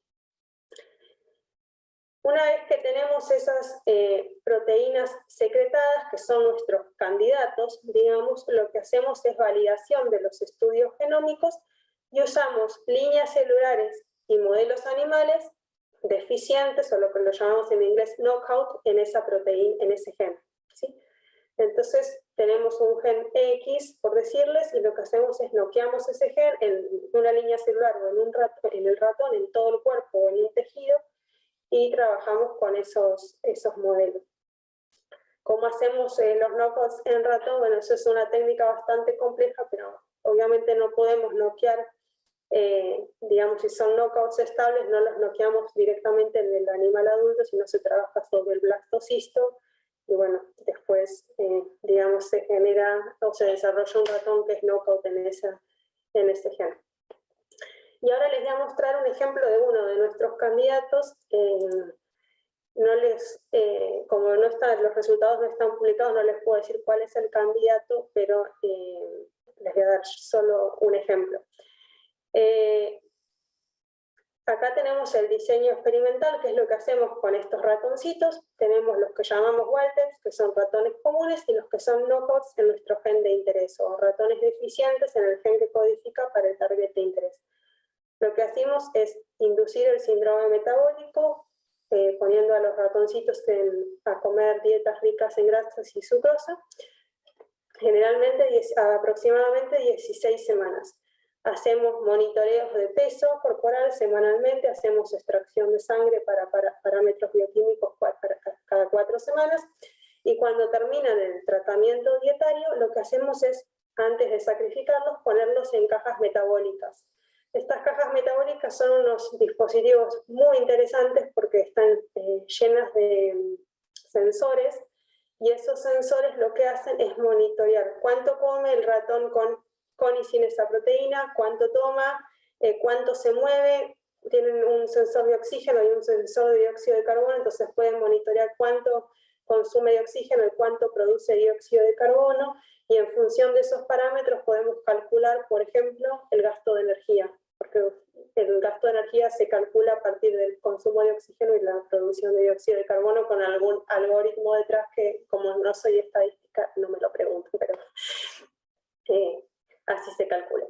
Una vez que tenemos esas proteínas secretadas, que son nuestros candidatos, digamos, lo que hacemos es validación de los estudios genómicos y usamos líneas celulares y modelos animales deficientes, o lo que lo llamamos en inglés knockout, en esa proteína, en ese gen, ¿sí? Entonces tenemos un gen X, por decirles, y lo que hacemos es noqueamos ese gen en una línea celular o en el ratón, en todo el cuerpo o en un tejido, y trabajamos con esos modelos. ¿Cómo hacemos los knockouts en ratón? Bueno, eso es una técnica bastante compleja, pero obviamente no podemos noquear, digamos, si son knockouts estables, no los noqueamos directamente en el animal adulto, sino se trabaja sobre el blastocisto, y bueno, después, digamos, se genera o se desarrolla un ratón que es knockout en ese gen. Y ahora les voy a mostrar un ejemplo de uno de nuestros candidatos. Como los resultados no están publicados, no les puedo decir cuál es el candidato, pero les voy a dar solo un ejemplo. Acá tenemos el diseño experimental, que es lo que hacemos con estos ratoncitos. Tenemos los que llamamos wild-types, que son ratones comunes, y los que son knockouts en nuestro gen de interés, o ratones deficientes en el gen que codifica para el target de interés. Lo que hacemos es inducir el síndrome metabólico, poniendo a los ratoncitos a comer dietas ricas en grasas y sucrosa, generalmente aproximadamente 16 semanas. Hacemos monitoreos de peso corporal semanalmente, hacemos extracción de sangre para parámetros bioquímicos cada 4 semanas, y cuando terminan el tratamiento dietario, lo que hacemos es, antes de sacrificarlos, ponerlos en cajas metabólicas. Estas cajas metabólicas son unos dispositivos muy interesantes porque están llenas de sensores, y esos sensores lo que hacen es monitorear cuánto come el ratón con y sin esa proteína, cuánto toma, cuánto se mueve. Tienen un sensor de oxígeno y un sensor de dióxido de carbono, entonces pueden monitorear cuánto consume de oxígeno y cuánto produce dióxido de carbono, y en función de esos parámetros podemos calcular, por ejemplo, el gasto de energía, porque el gasto de energía se calcula a partir del consumo de oxígeno y la producción de dióxido de carbono con algún algoritmo detrás que, como no soy estadística, no me lo pregunto, pero así se calcula.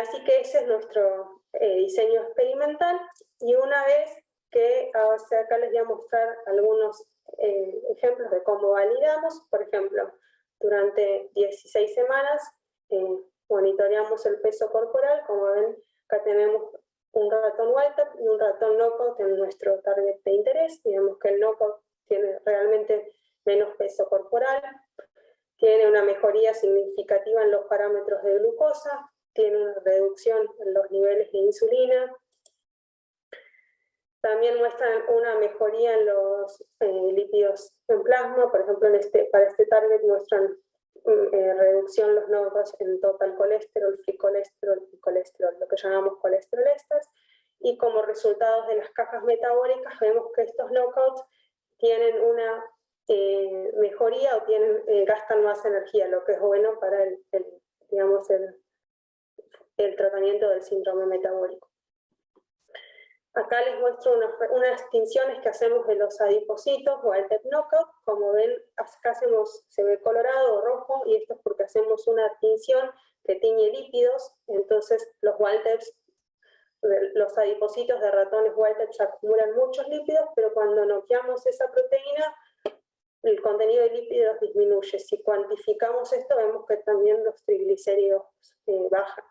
Así que ese es nuestro diseño experimental, y una vez que acá les voy a mostrar algunos ejemplos de cómo validamos. Por ejemplo, durante 16 semanas monitoreamos el peso corporal. Como ven, acá tenemos un ratón wild-type y un ratón knockout en nuestro target de interés, y vemos que el knockout tiene realmente menos peso corporal, tiene una mejoría significativa en los parámetros de glucosa, tiene una reducción en los niveles de insulina, También muestran una mejoría en los lípidos en plasma, por ejemplo, para este target muestran reducción los knockouts en total colesterol, free colesterol y colesterol, lo que llamamos colesterol esters, y como resultados de las cajas metabólicas vemos que estos knockouts tienen una mejoría o gastan más energía, lo que es bueno para el tratamiento del síndrome metabólico. Acá les muestro unas tinciones que hacemos de los adipocitos o wild type knockout. Como ven, acá se ve colorado o rojo, y esto es porque hacemos una tinción que tiñe lípidos. Entonces los wild types, los adipocitos de ratones wild types acumulan muchos lípidos, pero cuando noqueamos esa proteína, el contenido de lípidos disminuye. Si cuantificamos esto, vemos que también los triglicéridos bajan.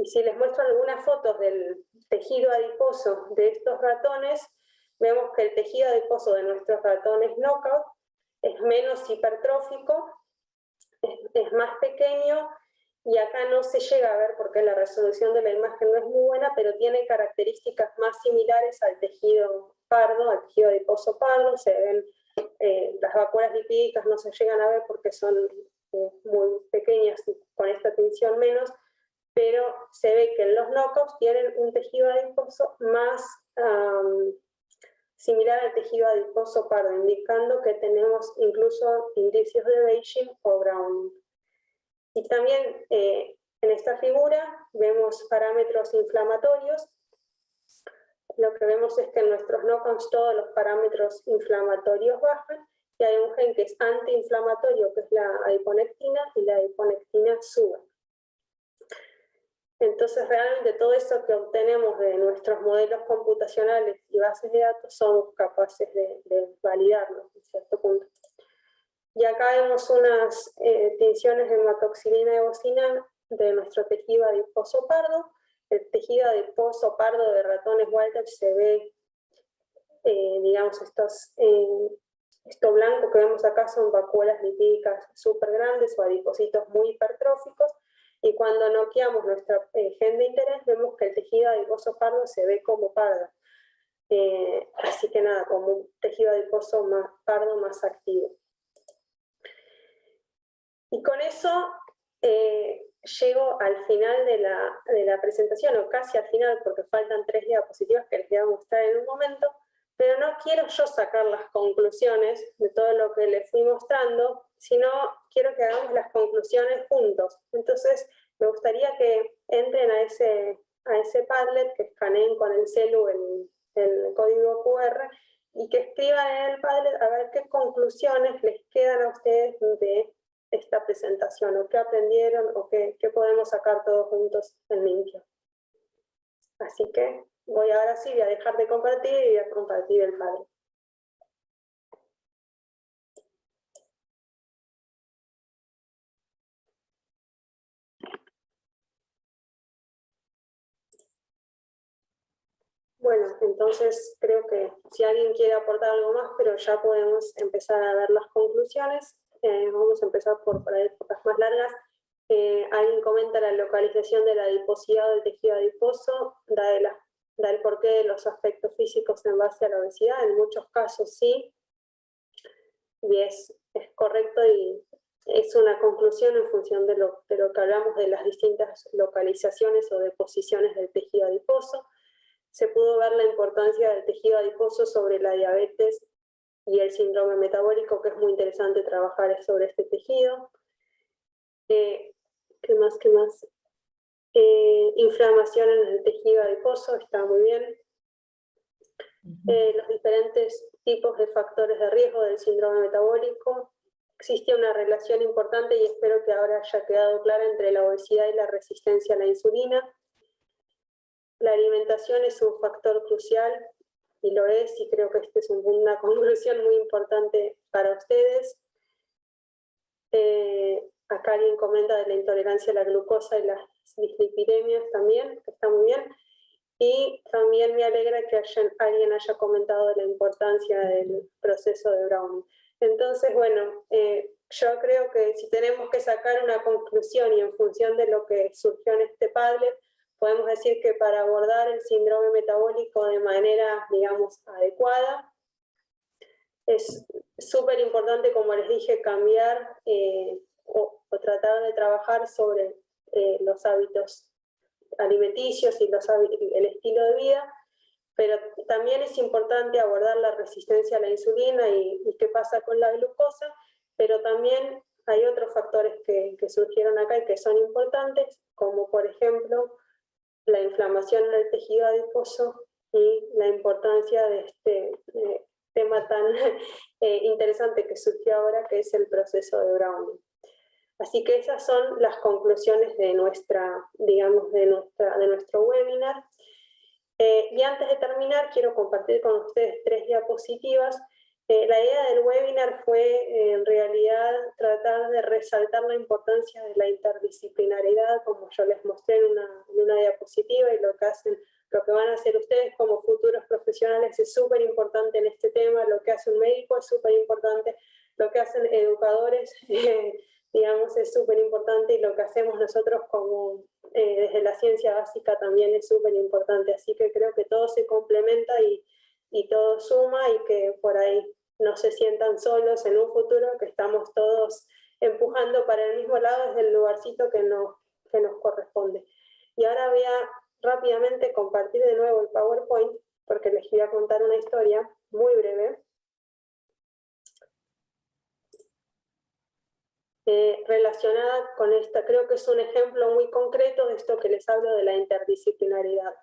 Y si les muestro algunas fotos del tejido adiposo de estos ratones, vemos que el tejido adiposo de nuestros ratones knockout es menos hipertrófico, es más pequeño, y acá no se llega a ver porque la resolución de la imagen no es muy buena, pero tiene características más similares al tejido pardo, al tejido adiposo pardo. Se ven las vacuolas lipídicas, no se llegan a ver porque son muy pequeñas y con esta tinción menos, pero se ve que en los knockouts tienen un tejido adiposo más similar al tejido adiposo pardo, indicando que tenemos incluso indicios de beiging o browning. Y también en esta figura vemos parámetros inflamatorios. Lo que vemos es que en nuestros knockouts todos los parámetros inflamatorios bajan, y hay un gen que es antiinflamatorio, que es la adiponectina, y la adiponectina sube. Entonces realmente todo eso que obtenemos de nuestros modelos computacionales y bases de datos somos capaces de validarlo en cierto punto. Y acá vemos unas tinciones de hematoxilina y bocina de nuestro tejido adiposo pardo. El tejido adiposo pardo de ratones wild type se ve, digamos, esto blanco que vemos acá son vacuolas lipídicas súper grandes o adipocitos muy hipertróficos. Y cuando noqueamos nuestro gen de interés, vemos que el tejido adiposo pardo se ve como pardo. Así que nada, como un tejido adiposo pardo más activo. Y con eso llego al final de la presentación, o casi al final, porque faltan 3 diapositivas que les voy a mostrar en un momento, pero no quiero yo sacar las conclusiones de todo lo que les fui mostrando, sino quiero que hagamos las conclusiones juntos. Entonces, me gustaría que entren a ese Padlet, que escaneen con el celu el código QR, y que escriban en el Padlet a ver qué conclusiones les quedan a ustedes de esta presentación, o qué aprendieron, o qué podemos sacar todos juntos en limpio. Así que ahora sí voy a dejar de compartir y voy a compartir el Padlet. Bueno, entonces creo que si alguien quiere aportar algo más, pero ya podemos empezar a ver las conclusiones. Vamos a empezar por épocas más largas. Alguien comenta la localización de la adiposidad del tejido adiposo, da el porqué de los aspectos físicos en base a la obesidad. En muchos casos sí, y es correcto, y es una conclusión en función de lo que hablamos de las distintas localizaciones o deposiciones del tejido adiposo. Se pudo ver la importancia del tejido adiposo sobre la diabetes y el síndrome metabólico, que es muy interesante trabajar sobre este tejido. ¿Qué más? Inflamación en el tejido adiposo, está muy bien. Los diferentes tipos de factores de riesgo del síndrome metabólico. Existe una relación importante, y espero que ahora haya quedado clara, entre la obesidad y la resistencia a la insulina. La alimentación es un factor crucial, y lo es, y creo que esta es una conclusión muy importante para ustedes. Acá alguien comenta de la intolerancia a la glucosa y las dislipidemias también, que está muy bien. Y también me alegra que alguien haya comentado de la importancia del proceso de Browning. Entonces, bueno, yo creo que si tenemos que sacar una conclusión, y en función de lo que surgió en este Padlet, podemos decir que para abordar el síndrome metabólico de manera, digamos, adecuada, es súper importante, como les dije, cambiar o tratar de trabajar sobre los hábitos alimenticios y el estilo de vida, pero también es importante abordar la resistencia a la insulina y qué pasa con la glucosa, pero también hay otros factores que surgieron acá y que son importantes, como por ejemplo la inflamación en el tejido adiposo y la importancia de este tema tan interesante que surgió ahora, que es el proceso de Browning. Así que esas son las conclusiones de digamos, de nuestro webinar. Y antes de terminar, quiero compartir con ustedes 3 diapositivas. La idea del webinar fue, en realidad, tratar de resaltar la importancia de la interdisciplinaridad, como yo les mostré en una diapositiva, y lo que van a hacer ustedes como futuros profesionales es súper importante en este tema. Lo que hace un médico es súper importante, lo que hacen educadores digamos, es súper importante, y lo que hacemos nosotros como desde la ciencia básica también es súper importante. Así que creo que todo se complementa y todo suma, y que por ahí no se sientan solos en un futuro, que estamos todos empujando para el mismo lado desde el lugarcito que nos corresponde. Y ahora voy a rápidamente compartir de nuevo el PowerPoint, porque les voy a contar una historia muy breve. Relacionada con esta, creo que es un ejemplo muy concreto de esto que les hablo de la interdisciplinaridad.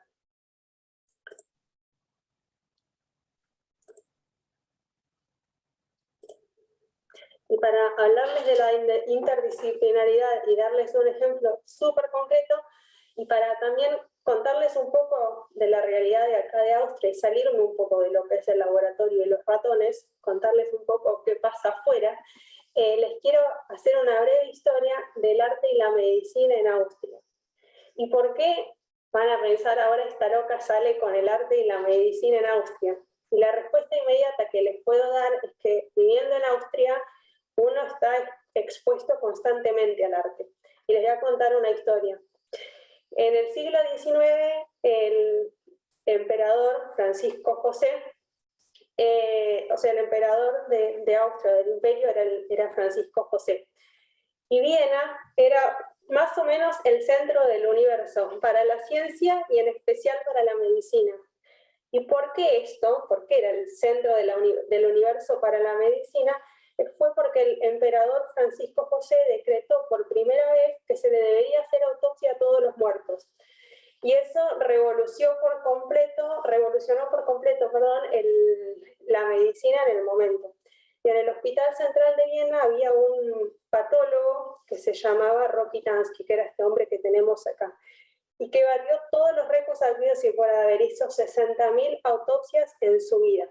Y para hablarles de la interdisciplinaridad y darles un ejemplo súper concreto, y para también contarles un poco de la realidad de acá de Austria y salirme un poco de lo que es el laboratorio y los ratones, contarles un poco qué pasa afuera, les quiero hacer una breve historia del arte y la medicina en Austria. ¿Y por qué van a pensar ahora esta loca sale con el arte y la medicina en Austria? Y la respuesta inmediata que les puedo dar es que viviendo en Austria uno está expuesto constantemente al arte. Y les voy a contar una historia. En el siglo XIX, el emperador Francisco José, o sea, el emperador de Austria, del imperio, era Francisco José. Y Viena era más o menos el centro del universo para la ciencia y en especial para la medicina. ¿Y por qué esto? ¿Por qué era el centro del universo para la medicina? Fue porque el emperador Francisco José decretó por primera vez que se le debería hacer autopsia a todos los muertos. Y eso revolucionó por completo, la medicina en el momento. Y en el Hospital Central de Viena había un patólogo que se llamaba Rokitansky, que era este hombre que tenemos acá, y que batió todos los récords habidos y por haber, hizo 60.000 autopsias en su vida.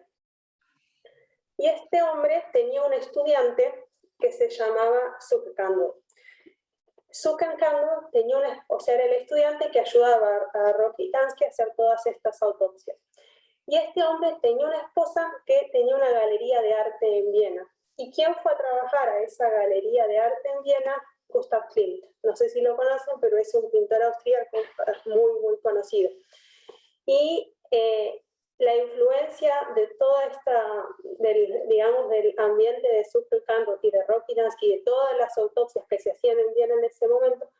Y este hombre tenía un estudiante que se llamaba Zuckerkandl. Zuckerkandl era el estudiante que ayudaba a Rokitansky a hacer todas estas autopsias. Y este hombre tenía una esposa que tenía una galería de arte en Viena. ¿Y quién fue a trabajar a esa galería de arte en Viena? Gustav Klimt. No sé si lo conocen, pero es un pintor austríaco muy, muy conocido. Y la influencia de toda del ambiente de Zuckerkandl y de Rokitansky y de todas las autopsias que se hacían en Viena en ese momento,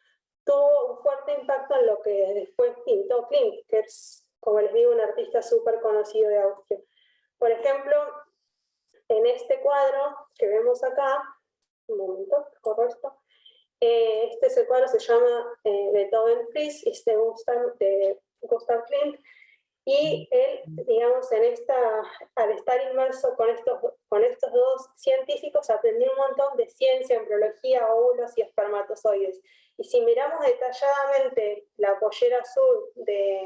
tuvo un fuerte impacto en lo que después pintó Klimt, que es, como les digo, un artista súper conocido de Austria. Por ejemplo, en este cuadro que vemos acá, un momento, corro esto, este cuadro se llama Beethoven Fries, es de Gustav Klimt, y él, digamos, al estar inmerso con estos dos científicos, aprendió un montón de ciencia, embriología, óvulos y espermatozoides. Y si miramos detalladamente la pollera azul de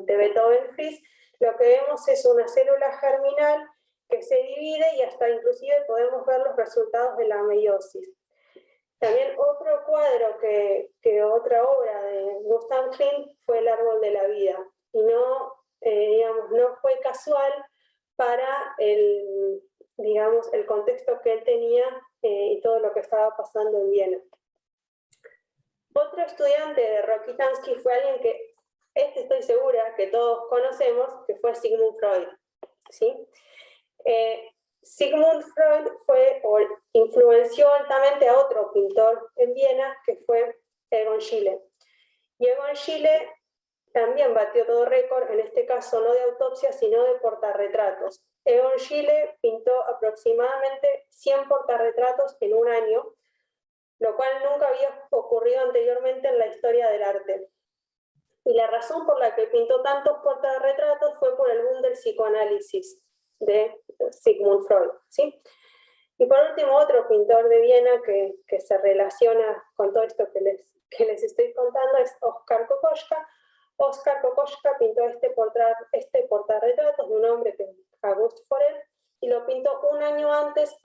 Beethoven Fries, lo que vemos es una célula germinal que se divide y hasta inclusive podemos ver los resultados de la meiosis. También otro cuadro otra obra de Gustav Klimt fue El árbol de la vida. Y no fue casual para el contexto que él tenía y todo lo que estaba pasando en Viena. Otro estudiante de Rokitansky fue alguien que, estoy segura que todos conocemos, que fue Sigmund Freud, ¿sí? Sigmund Freud influenció altamente a otro pintor en Viena, que fue Egon Schiele. Y Egon Schiele también batió todo récord, en este caso no de autopsia, sino de portarretratos. Egon Schiele pintó aproximadamente 100 portarretratos en un año, lo cual nunca había ocurrido anteriormente en la historia del arte. Y la razón por la que pintó tantos portarretratos fue por el boom del psicoanálisis de Sigmund Freud, ¿sí? Y por último, otro pintor de Viena que se relaciona con todo esto que les estoy contando es Oskar Kokoschka. Oskar Kokoschka pintó este portarretrato de un hombre que es Auguste Forel, y lo pintó un año antes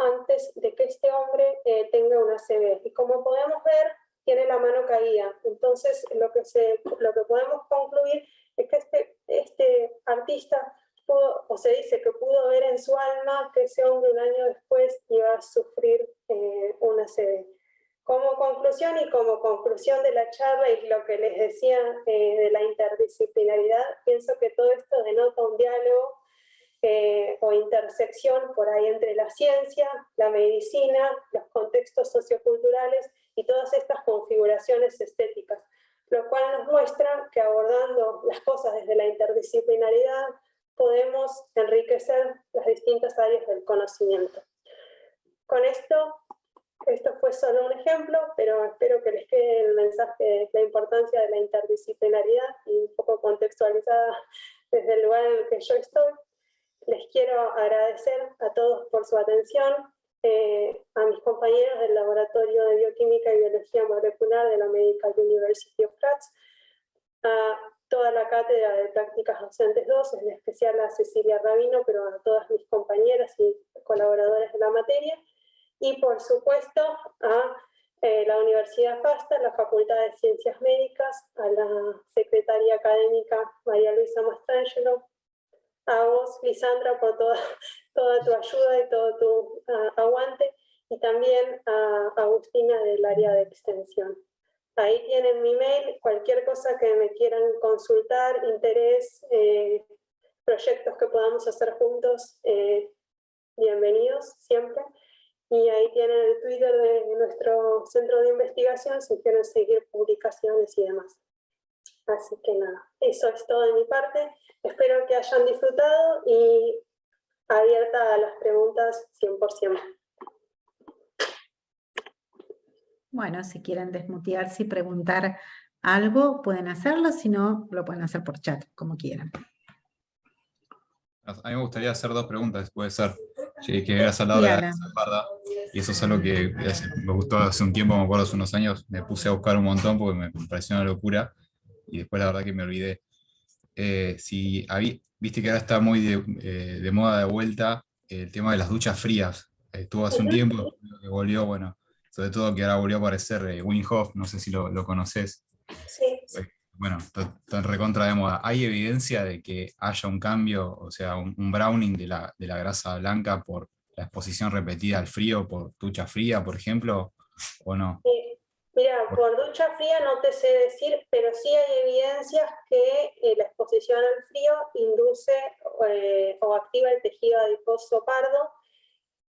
de que este hombre tenga una ACV. Y como podemos ver, tiene la mano caída. Entonces, lo que podemos concluir es que este artista se dice que pudo ver en su alma que ese hombre un año después iba a sufrir una ACV. Como conclusión de la charla y lo que les decía de la interdisciplinaridad, pienso que todo esto denota un diálogo o intersección por ahí entre la ciencia, la medicina, los contextos socioculturales y todas estas configuraciones estéticas, lo cual nos muestra que abordando las cosas desde la interdisciplinaridad podemos enriquecer las distintas áreas del conocimiento. Con esto fue solo un ejemplo, pero espero que les quede el mensaje de la importancia de la interdisciplinaridad y un poco contextualizada desde el lugar en el que yo estoy. Les quiero agradecer a todos por su atención, a mis compañeros del Laboratorio de Bioquímica y Biología Molecular de la Medical University of Graz, a toda la cátedra de prácticas docentes 2, en especial a Cecilia Rabino, pero a todas mis compañeras y colaboradores de la materia, y por supuesto a la Universidad FASTA, la Facultad de Ciencias Médicas, a la secretaria académica María Luisa Mastrangelo, a vos, Lisandra, por toda tu ayuda y todo tu aguante, y también a Agustina del área de extensión. Ahí tienen mi mail, cualquier cosa que me quieran consultar, interés, proyectos que podamos hacer juntos, bienvenidos siempre. Y ahí tienen el Twitter de nuestro centro de investigación si quieren seguir publicaciones y demás. Así que nada, eso es todo de mi parte. Espero que hayan disfrutado y abierta a las preguntas 100%. Bueno, si quieren desmutearse y preguntar algo, pueden hacerlo, si no, lo pueden hacer por chat, como quieran. A mí me gustaría hacer dos preguntas, puede ser. Sí, que habías hablado de la grasa parda, y eso es algo que me gustó hace un tiempo, me acuerdo hace unos años, me puse a buscar un montón porque me pareció una locura, y después la verdad que me olvidé. Viste que ahora está muy de moda de vuelta el tema de las duchas frías. Estuvo hace un tiempo, que volvió, bueno, sobre todo que ahora volvió a aparecer Wim Hof, no sé si lo conoces. Sí. Bueno, está recontra de moda. ¿Hay evidencia de que haya un cambio, o sea, un browning de la grasa blanca por la exposición repetida al frío, por ducha fría, por ejemplo, o no? Mira, por ducha fría no te sé decir, pero sí hay evidencias que la exposición al frío induce o activa el tejido adiposo pardo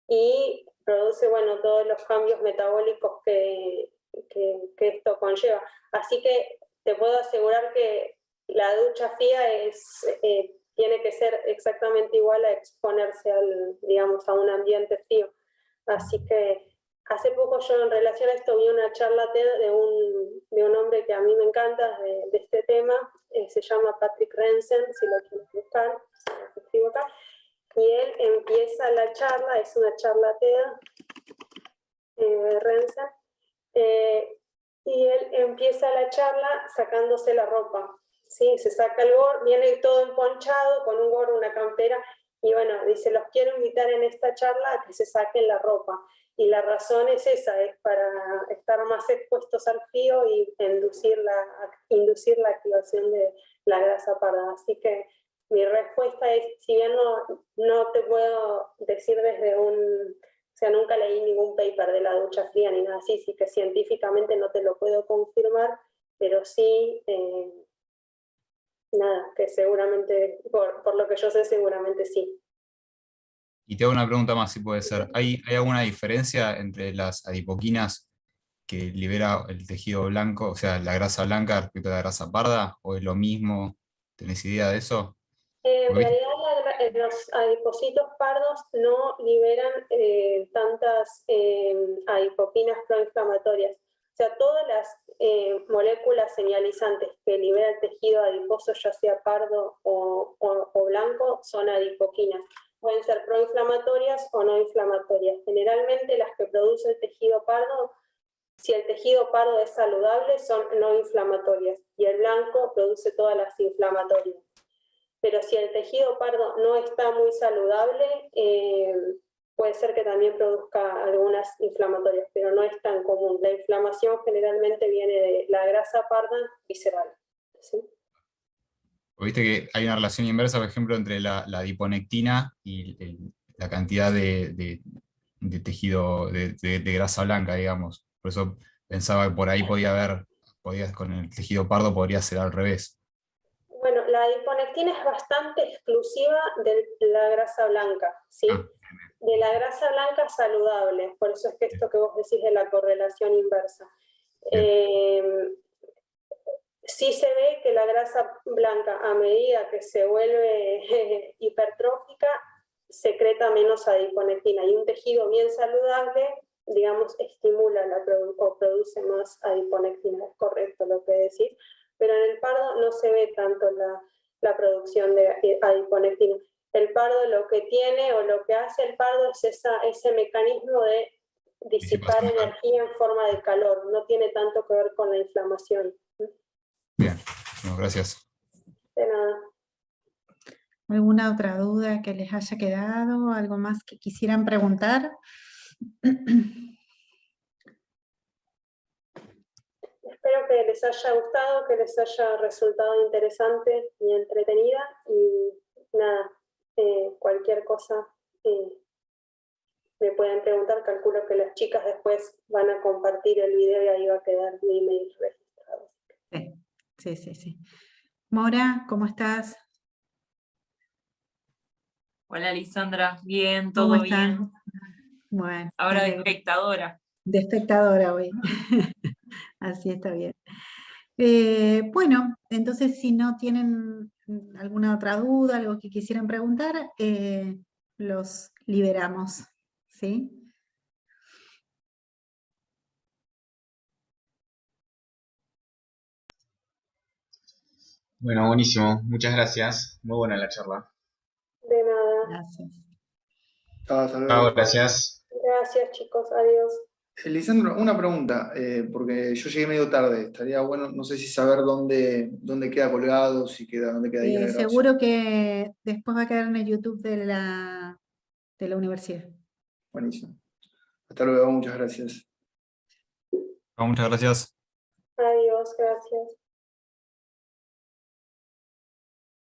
y produce, bueno, todos los cambios metabólicos que esto conlleva. Así que te puedo asegurar que la ducha fría tiene que ser exactamente igual a exponerse a un ambiente frío. Así que hace poco yo en relación a esto vi una charla TED de un hombre que a mí me encanta de este tema, se llama Patrick Rensen, si lo quieren buscar, lo escribo acá. Y él empieza la charla, es una charla TED, Rensen, y él empieza la charla sacándose la ropa, ¿sí? Se saca el gorro, viene todo emponchado, con un gorro, una campera, y bueno, dice, los quiero invitar en esta charla a que se saquen la ropa. Y la razón es esa, es para estar más expuestos al frío y inducir la activación de la grasa parda. Así que mi respuesta es, si bien no te puedo decir desde sea, nunca leí ningún paper de la ducha fría ni nada así, sí que científicamente no te lo puedo confirmar, pero sí, nada, que seguramente, por lo que yo sé, seguramente sí. Y te hago una pregunta más, si puede ser. ¿Hay alguna diferencia entre las adipoquinas que libera el tejido blanco, o sea, la grasa blanca respecto a la grasa parda? ¿O es lo mismo? ¿Tenés idea de eso? En Porque viste- realidad los adipocitos pardos no liberan tantas adipoquinas proinflamatorias. O sea, todas las moléculas señalizantes que libera el tejido adiposo, ya sea pardo o blanco, son adipoquinas. Pueden ser proinflamatorias o no inflamatorias. Generalmente las que produce el tejido pardo, si el tejido pardo es saludable, son no inflamatorias. Y el blanco produce todas las inflamatorias. Pero si el tejido pardo no está muy saludable, puede ser que también produzca algunas inflamatorias, pero no es tan común. La inflamación generalmente viene de la grasa parda visceral. ¿Sí? Viste que hay una relación inversa, por ejemplo, entre la adiponectina y la cantidad de tejido, de grasa blanca, digamos. Por eso pensaba que por ahí con el tejido pardo podría ser al revés. Bueno, la adiponectina es bastante exclusiva de la grasa blanca, ¿sí? Ah, De la grasa blanca saludable, por eso es que esto que vos decís de la correlación inversa. Sí se ve que la grasa blanca, a medida que se vuelve hipertrófica, secreta menos adiponectina, y un tejido bien saludable, digamos, estimula o produce más adiponectina. Es correcto lo que decís, pero en el pardo no se ve tanto la producción de adiponectina. El pardo lo que tiene o lo que hace el pardo es ese mecanismo de disipar disipación. energía en forma de calor, no tiene tanto que ver con la inflamación. Bien, bueno, gracias. De nada. ¿Alguna otra duda que les haya quedado? ¿Algo más que quisieran preguntar? Espero que les haya gustado, que les haya resultado interesante y entretenida. Y nada, cualquier cosa me pueden preguntar. Calculo que las chicas después van a compartir el video y ahí va a quedar mi email registrado. Sí. Mora, ¿cómo estás? Hola, Lisandra. Bien, ¿Cómo todo están? bien. Bueno, me Ahora de alegro. espectadora. De espectadora hoy. Así está bien. Bueno, entonces si no tienen alguna otra duda, algo que quisieran preguntar, los liberamos, ¿sí? Bueno, buenísimo. Muchas gracias. Muy buena la charla. De nada. Gracias. Hasta Chao, luego. gracias. Gracias, chicos. Adiós. Lisandro, una pregunta, porque yo llegué medio tarde. Estaría bueno, no sé si saber dónde queda colgado, dónde queda ahí la grabación. Seguro que después va a quedar en el YouTube de la universidad. Buenísimo. Hasta luego, muchas gracias. Muchas gracias. Adiós. Gracias.